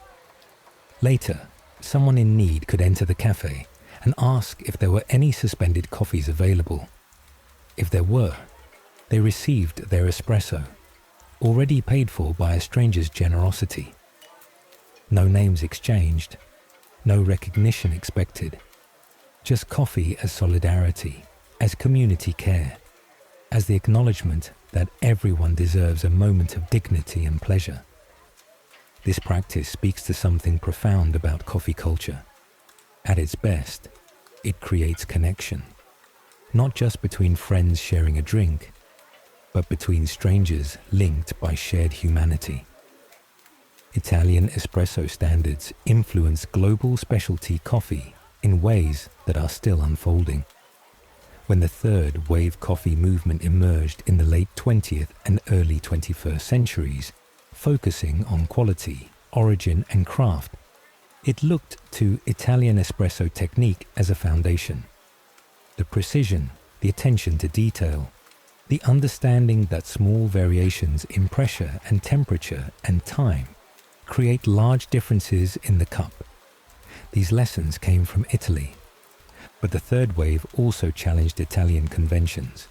Later, someone in need could enter the cafe and ask if there were any suspended coffees available. If there were, they received their espresso, already paid for by a stranger's generosity. No names exchanged, no recognition expected. Just coffee as solidarity, as community care, as the acknowledgement that everyone deserves a moment of dignity and pleasure. This practice speaks to something profound about coffee culture. At its best, it creates connection, not just between friends sharing a drink, but between strangers linked by shared humanity. Italian espresso standards influence global specialty coffee in ways that are still unfolding. When the third wave coffee movement emerged in the late 20th and early 21st centuries, focusing on quality, origin and craft, it looked to Italian espresso technique as a foundation. The precision, the attention to detail, the understanding that small variations in pressure and temperature and time create large differences in the cup. These lessons came from Italy, but the third wave also challenged Italian conventions.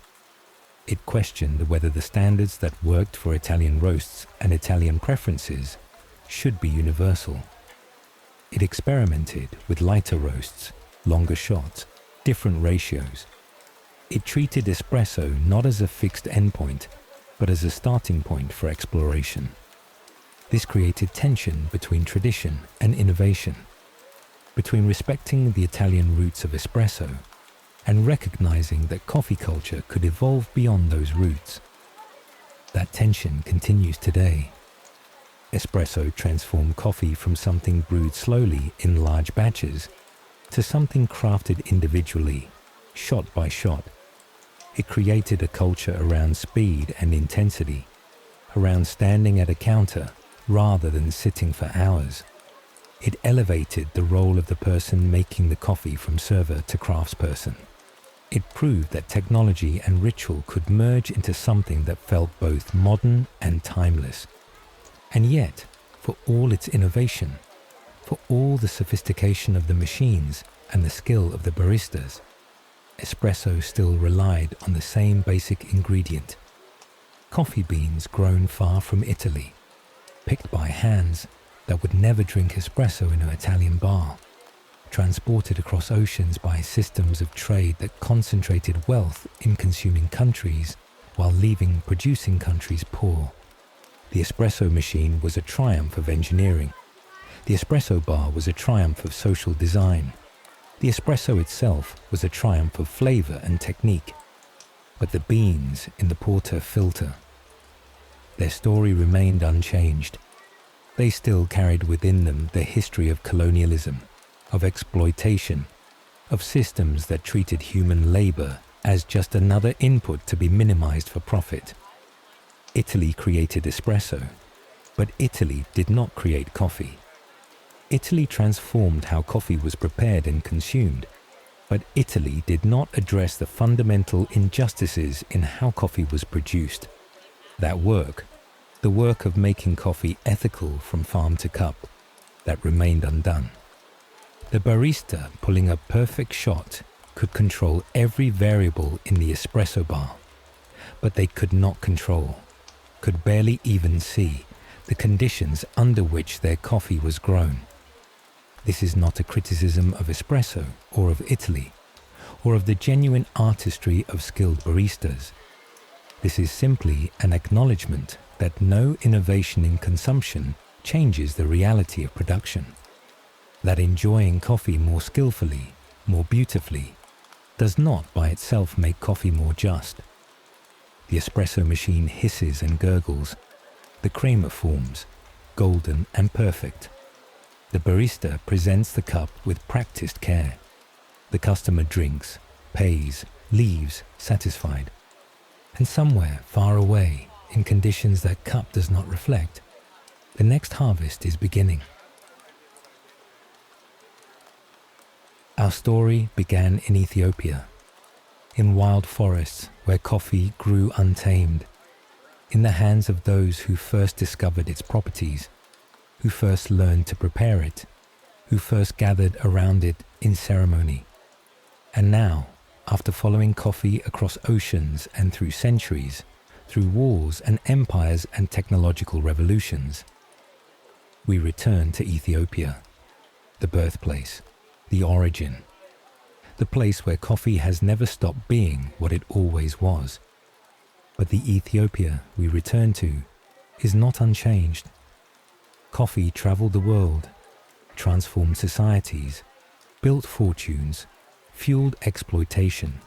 It questioned whether the standards that worked for Italian roasts and Italian preferences should be universal. It experimented with lighter roasts, longer shots, different ratios. It treated espresso not as a fixed endpoint, but as a starting point for exploration. This created tension between tradition and innovation, between respecting the Italian roots of espresso and recognizing that coffee culture could evolve beyond those roots. That tension continues today. Espresso transformed coffee from something brewed slowly in large batches to something crafted individually, shot by shot. It created a culture around speed and intensity, around standing at a counter rather than sitting for hours. It elevated the role of the person making the coffee from server to craftsperson. It proved that technology and ritual could merge into something that felt both modern and timeless. And yet, for all its innovation, for all the sophistication of the machines and the skill of the baristas, espresso still relied on the same basic ingredient: coffee beans grown far from Italy, picked by hands that would never drink espresso in an Italian bar, transported across oceans by systems of trade that concentrated wealth in consuming countries while leaving producing countries poor. The espresso machine was a triumph of engineering. The espresso bar was a triumph of social design. The espresso itself was a triumph of flavor and technique. But the beans in the porter filter, their story remained unchanged. They still carried within them the history of colonialism, of exploitation, of systems that treated human labor as just another input to be minimized for profit. Italy created espresso, but Italy did not create coffee. Italy transformed how coffee was prepared and consumed, but Italy did not address the fundamental injustices in how coffee was produced. That work, the work of making coffee ethical from farm to cup, that remained undone. The barista pulling a perfect shot could control every variable in the espresso bar, but they could not control, could barely even see, the conditions under which their coffee was grown. This is not a criticism of espresso or of Italy, or of the genuine artistry of skilled baristas. This is simply an acknowledgement that no innovation in consumption changes the reality of production. That enjoying coffee more skillfully, more beautifully, does not by itself make coffee more just. The espresso machine hisses and gurgles. The creamer forms, golden and perfect. The barista presents the cup with practiced care. The customer drinks, pays, leaves satisfied. And somewhere far away, in conditions that cup does not reflect, the next harvest is beginning. Our story began in Ethiopia, in wild forests where coffee grew untamed, in the hands of those who first discovered its properties, who first learned to prepare it, who first gathered around it in ceremony. And now, after following coffee across oceans and through centuries, through wars and empires and technological revolutions, we return to Ethiopia, the birthplace, the origin, the place where coffee has never stopped being what it always was. But the Ethiopia we return to is not unchanged. Coffee traveled the world, transformed societies, built fortunes, fueled exploitation.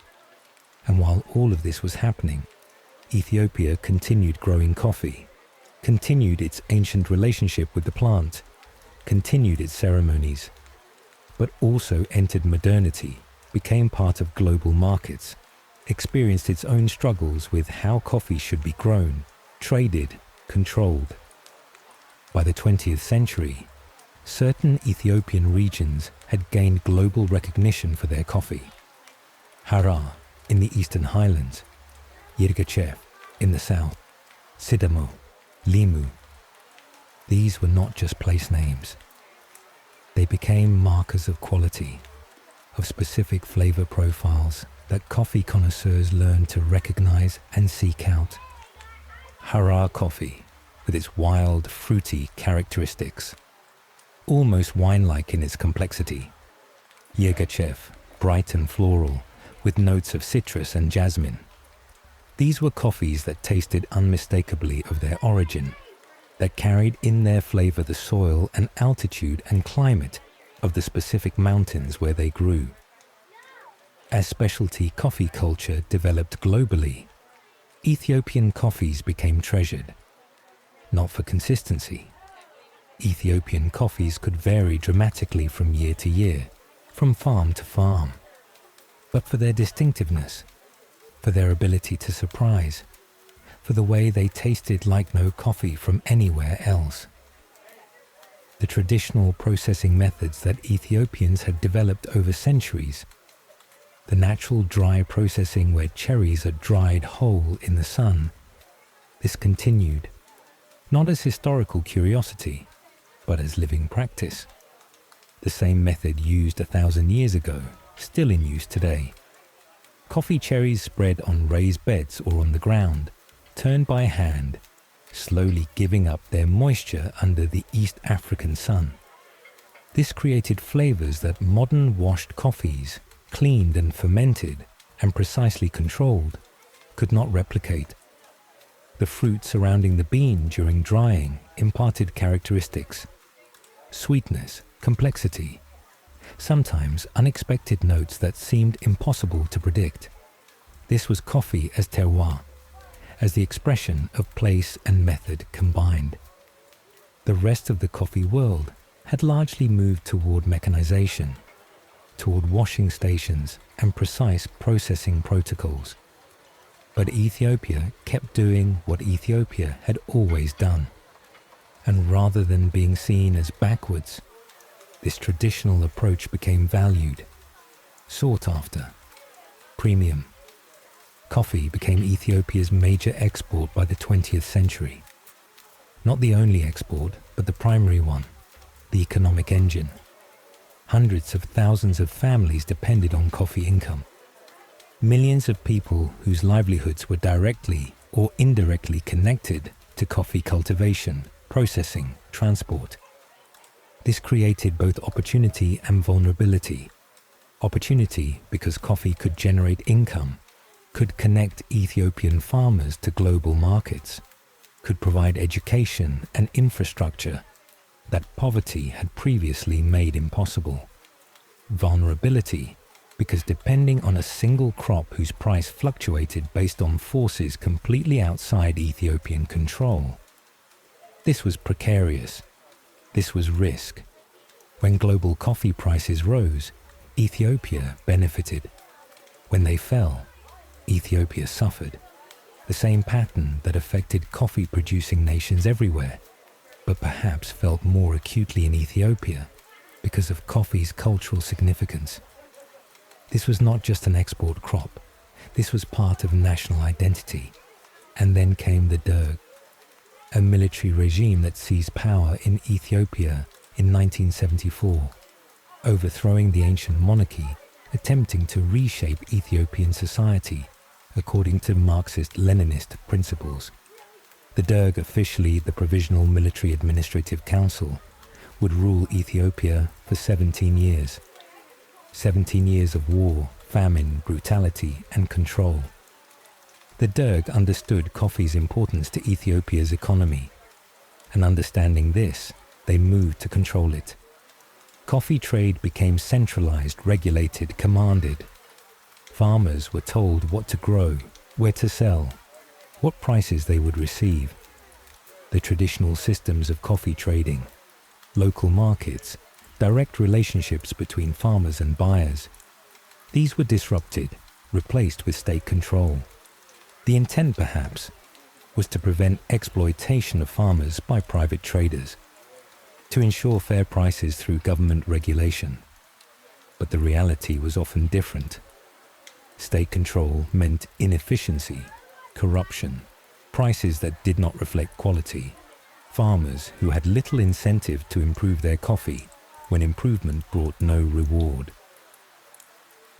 And while all of this was happening, Ethiopia continued growing coffee, continued its ancient relationship with the plant, continued its ceremonies, but also entered modernity, became part of global markets, experienced its own struggles with how coffee should be grown, traded, controlled. By the 20th century, certain Ethiopian regions had gained global recognition for their coffee. Harar in the eastern highlands, Yirgacheffe in the south, Sidamo, Limu. These were not just place names. They became markers of quality, of specific flavor profiles that coffee connoisseurs learned to recognize and seek out. Harar coffee, with its wild, fruity characteristics, almost wine-like in its complexity. Yirgacheffe, bright and floral, with notes of citrus and jasmine. These were coffees that tasted unmistakably of their origin, that carried in their flavor the soil and altitude and climate of the specific mountains where they grew. As specialty coffee culture developed globally, Ethiopian coffees became treasured, not for consistency. Ethiopian coffees could vary dramatically from year to year, from farm to farm, but for their distinctiveness, for their ability to surprise, for the way they tasted like no coffee from anywhere else. The traditional processing methods that Ethiopians had developed over centuries, the natural dry processing where cherries are dried whole in the sun, this continued, not as historical curiosity, but as living practice. The same method used 1,000 years ago, still in use today. Coffee cherries spread on raised beds or on the ground, turned by hand, slowly giving up their moisture under the East African sun. This created flavors that modern washed coffees, cleaned and fermented and precisely controlled, could not replicate. The fruit surrounding the bean during drying imparted characteristics, sweetness, complexity, sometimes unexpected notes that seemed impossible to predict. This was coffee as terroir, as the expression of place and method combined. The rest of the coffee world had largely moved toward mechanization, toward washing stations and precise processing protocols. But Ethiopia kept doing what Ethiopia had always done. And rather than being seen as backwards, this traditional approach became valued, sought after, premium. Coffee became Ethiopia's major export by the 20th century. Not the only export, but the primary one, the economic engine. Hundreds of thousands of families depended on coffee income. Millions of people whose livelihoods were directly or indirectly connected to coffee cultivation, processing, transport. This created both opportunity and vulnerability. Opportunity because coffee could generate income, could connect Ethiopian farmers to global markets, could provide education and infrastructure that poverty had previously made impossible. Vulnerability, because depending on a single crop whose price fluctuated based on forces completely outside Ethiopian control. This was precarious. This was risk. When global coffee prices rose, Ethiopia benefited. When they fell, Ethiopia suffered. The same pattern that affected coffee-producing nations everywhere, but perhaps felt more acutely in Ethiopia because of coffee's cultural significance. This was not just an export crop. This was part of national identity. And then came the Derg, a military regime that seized power in Ethiopia in 1974, overthrowing the ancient monarchy, attempting to reshape Ethiopian society according to Marxist-Leninist principles. The Derg, officially the Provisional Military Administrative Council, would rule Ethiopia for 17 years. 17 years of war, famine, brutality, and control. The Derg understood coffee's importance to Ethiopia's economy, and understanding this, they moved to control it. Coffee trade became centralized, regulated, commanded. Farmers were told what to grow, where to sell, what prices they would receive. The traditional systems of coffee trading, local markets, direct relationships between farmers and buyers, these were disrupted, replaced with state control. The intent, perhaps, was to prevent exploitation of farmers by private traders, to ensure fair prices through government regulation. But the reality was often different. State control meant inefficiency, corruption, prices that did not reflect quality, farmers who had little incentive to improve their coffee when improvement brought no reward.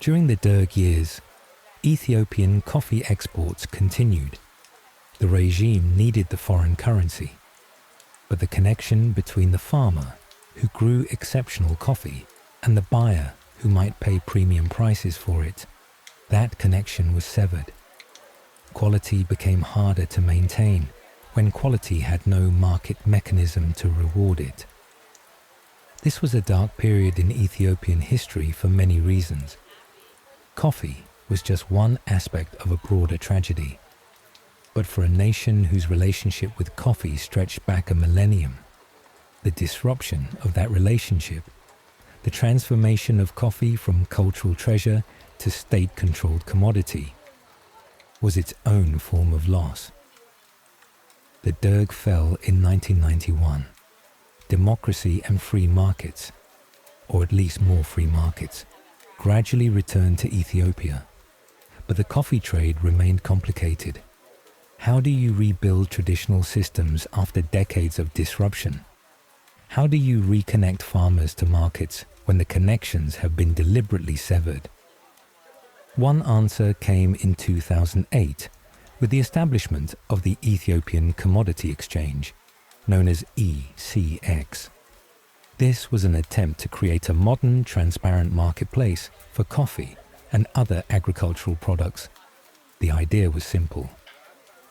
During the Derg years, Ethiopian coffee exports continued. The regime needed the foreign currency, but the connection between the farmer, who grew exceptional coffee, and the buyer, who might pay premium prices for it, that connection was severed. Quality became harder to maintain when quality had no market mechanism to reward it. This was a dark period in Ethiopian history for many reasons. Coffee was just one aspect of a broader tragedy. But for a nation whose relationship with coffee stretched back a millennium, the disruption of that relationship, the transformation of coffee from cultural treasure to state-controlled commodity, was its own form of loss. The Derg fell in 1991. Democracy and free markets, or at least more free markets, gradually returned to Ethiopia. But the coffee trade remained complicated. How do you rebuild traditional systems after decades of disruption? How do you reconnect farmers to markets when the connections have been deliberately severed? One answer came in 2008 with the establishment of the Ethiopian Commodity Exchange, known as ECX. This was an attempt to create a modern, transparent marketplace for coffee and other agricultural products. The idea was simple.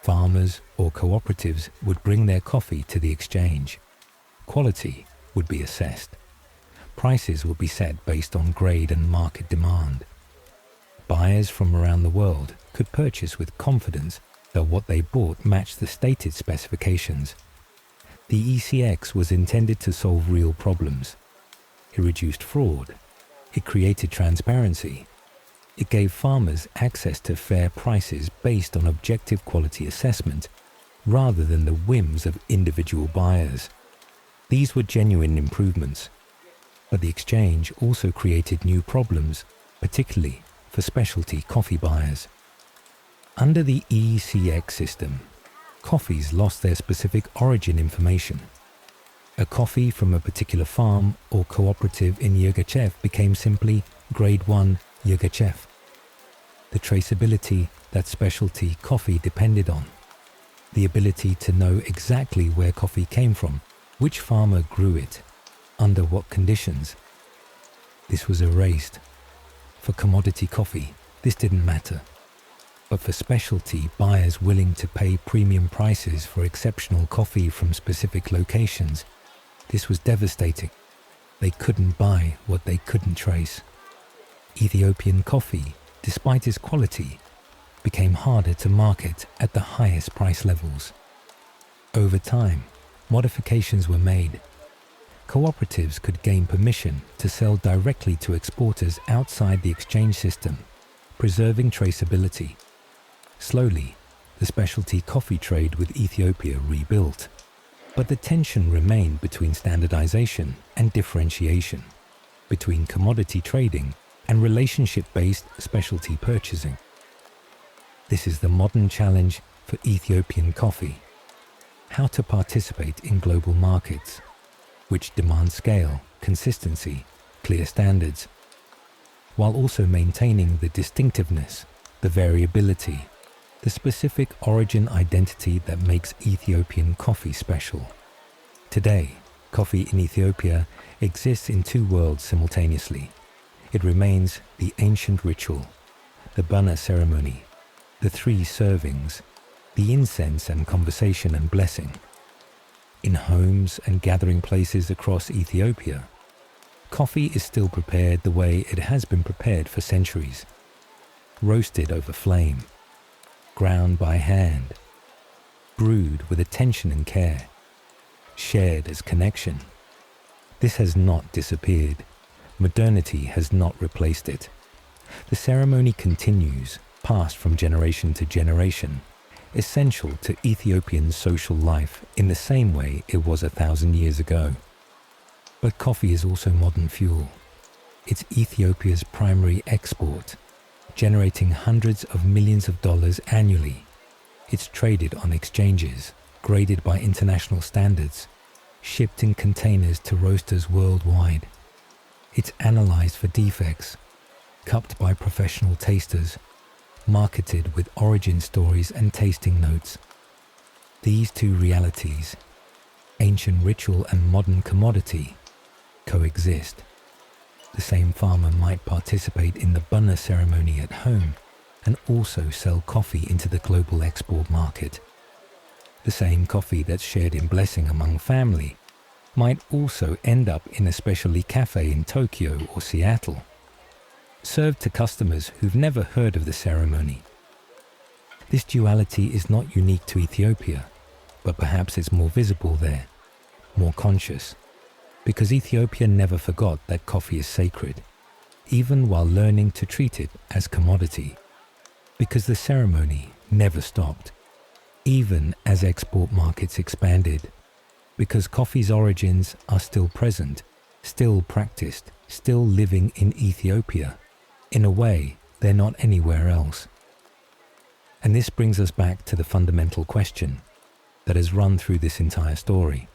Farmers or cooperatives would bring their coffee to the exchange. Quality would be assessed. Prices would be set based on grade and market demand. Buyers from around the world could purchase with confidence that what they bought matched the stated specifications. The ECX was intended to solve real problems. It reduced fraud. It created transparency. It gave farmers access to fair prices based on objective quality assessment, rather than the whims of individual buyers. These were genuine improvements. But the exchange also created new problems, particularly for specialty coffee buyers. Under the ECX system, coffees lost their specific origin information. A coffee from a particular farm or cooperative in Yirgachev became simply Grade 1 Yirgachev. The traceability that specialty coffee depended on, the ability to know exactly where coffee came from, which farmer grew it, under what conditions, this was erased. For commodity coffee, this didn't matter. But for specialty buyers willing to pay premium prices for exceptional coffee from specific locations, This was devastating. They couldn't buy what they couldn't trace. Ethiopian coffee, despite its quality, became harder to market at the highest price levels. Over time, modifications were made. Cooperatives could gain permission to sell directly to exporters outside the exchange system, preserving traceability. Slowly, the specialty coffee trade with Ethiopia rebuilt. But the tension remained between standardization and differentiation, between commodity trading and relationship-based specialty purchasing. This is the modern challenge for Ethiopian coffee: how to participate in global markets, which demand scale, consistency, clear standards, while also maintaining the distinctiveness, the variability, the specific origin identity that makes Ethiopian coffee special. Today, coffee in Ethiopia exists in two worlds simultaneously. It remains the ancient ritual, the Bana ceremony, the 3 servings, the incense and conversation and blessing. In homes and gathering places across Ethiopia, coffee is still prepared the way it has been prepared for centuries. Roasted over flame, ground by hand, brewed with attention and care, shared as connection. This has not disappeared. Modernity has not replaced it. The ceremony continues, passed from generation to generation, essential to Ethiopian social life in the same way it was 1,000 years ago. But coffee is also modern fuel. It's Ethiopia's primary export, generating hundreds of millions of dollars annually. It's traded on exchanges, graded by international standards, shipped in containers to roasters worldwide. It's analyzed for defects, cupped by professional tasters, marketed with origin stories and tasting notes. These two realities, ancient ritual and modern commodity, coexist. The same farmer might participate in the Bana ceremony at home and also sell coffee into the global export market. The same coffee that's shared in blessing among family might also end up in a specialty cafe in Tokyo or Seattle, served to customers who've never heard of the ceremony. This duality is not unique to Ethiopia, but perhaps it's more visible there, more conscious, because Ethiopia never forgot that coffee is sacred, even while learning to treat it as commodity, because the ceremony never stopped, even as export markets expanded, because coffee's origins are still present, still practiced, still living in Ethiopia, in a way they're not anywhere else. And this brings us back to the fundamental question that has run through this entire story.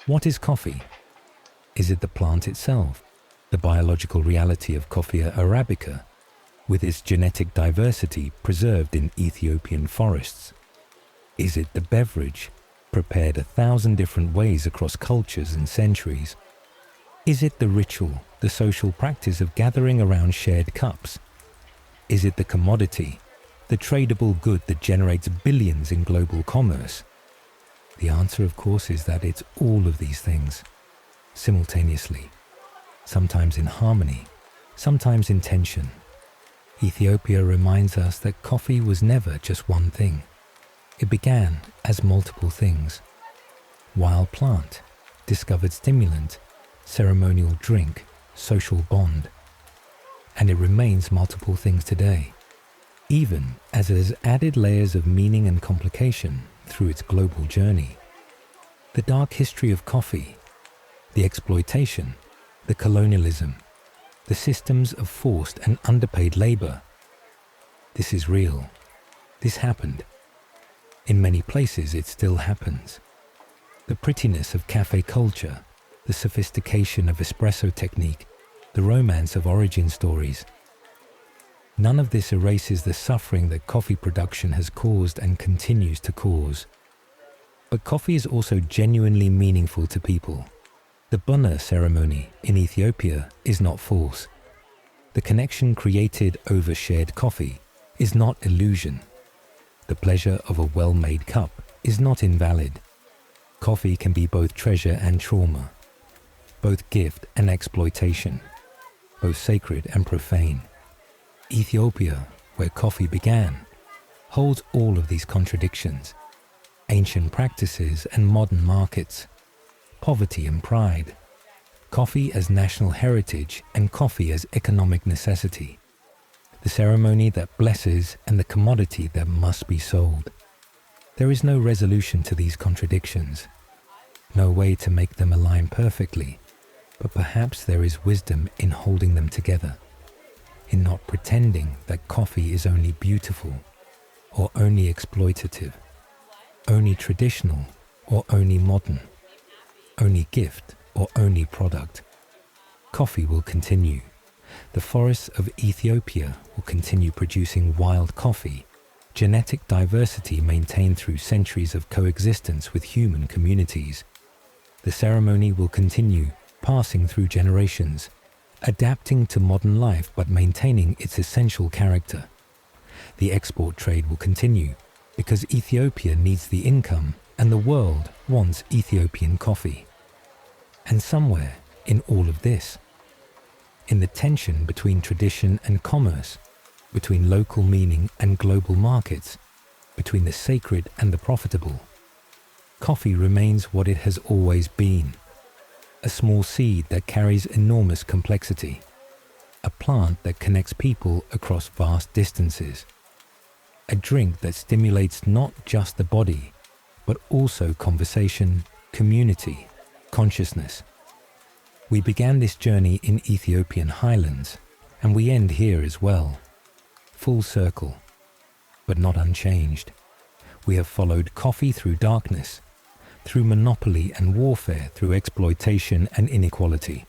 What is coffee? Is it the plant itself, the biological reality of Coffea arabica, with its genetic diversity preserved in Ethiopian forests? Is it the beverage, prepared 1,000 different ways across cultures and centuries? Is it the ritual, the social practice of gathering around shared cups? Is it the commodity, the tradable good that generates billions in global commerce? The answer, of course, is that it's all of these things, simultaneously, sometimes in harmony, sometimes in tension. Ethiopia reminds us that coffee was never just one thing. It began as multiple things. Wild plant, discovered stimulant, ceremonial drink, social bond. And it remains multiple things today, even as it has added layers of meaning and complication through its global journey. The dark history of coffee, the exploitation, the colonialism, the systems of forced and underpaid labor. This is real. This happened. In many places it still happens. The prettiness of cafe culture, the sophistication of espresso technique, the romance of origin stories. None of this erases the suffering that coffee production has caused and continues to cause. But coffee is also genuinely meaningful to people. The Bana ceremony in Ethiopia is not false. The connection created over shared coffee is not illusion. The pleasure of a well-made cup is not invalid. Coffee can be both treasure and trauma, both gift and exploitation, both sacred and profane. Ethiopia, where coffee began, holds all of these contradictions, ancient practices and modern markets, poverty and pride, coffee as national heritage and coffee as economic necessity, the ceremony that blesses and the commodity that must be sold. There is no resolution to these contradictions, no way to make them align perfectly, but perhaps there is wisdom in holding them together, in not pretending that coffee is only beautiful or only exploitative, only traditional or only modern, only gift or only product. Coffee will continue. The forests of Ethiopia will continue producing wild coffee, genetic diversity maintained through centuries of coexistence with human communities. The ceremony will continue, passing through generations, adapting to modern life but maintaining its essential character. The export trade will continue because Ethiopia needs the income and the world wants Ethiopian coffee. And somewhere in all of this, in the tension between tradition and commerce, between local meaning and global markets, between the sacred and the profitable, coffee remains what it has always been, a small seed that carries enormous complexity, a plant that connects people across vast distances, a drink that stimulates not just the body, but also conversation, community, consciousness. We began this journey in Ethiopian Highlands, and we end here as well. Full circle, but not unchanged. We have followed coffee through darkness, through monopoly and warfare, through exploitation and inequality.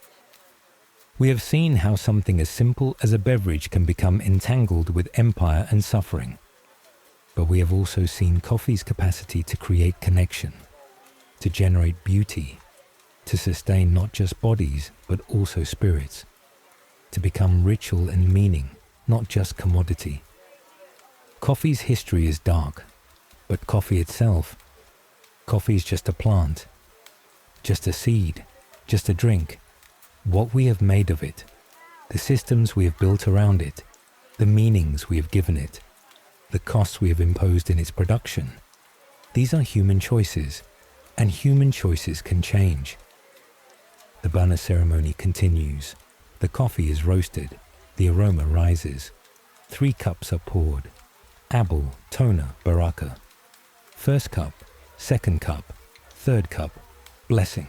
We have seen how something as simple as a beverage can become entangled with empire and suffering. But we have also seen coffee's capacity to create connection, to generate beauty, to sustain not just bodies but also spirits, to become ritual and meaning, not just commodity. Coffee's history is dark, but coffee itself, coffee is just a plant, just a seed, just a drink. What we have made of it, the systems we have built around it, the meanings we have given it, the costs we have imposed in its production, these are human choices, and human choices can change. The Bana ceremony continues. The coffee is roasted. The aroma rises. 3 cups are poured. Abul, Tona, Baraka. First cup, second cup, third cup, blessing.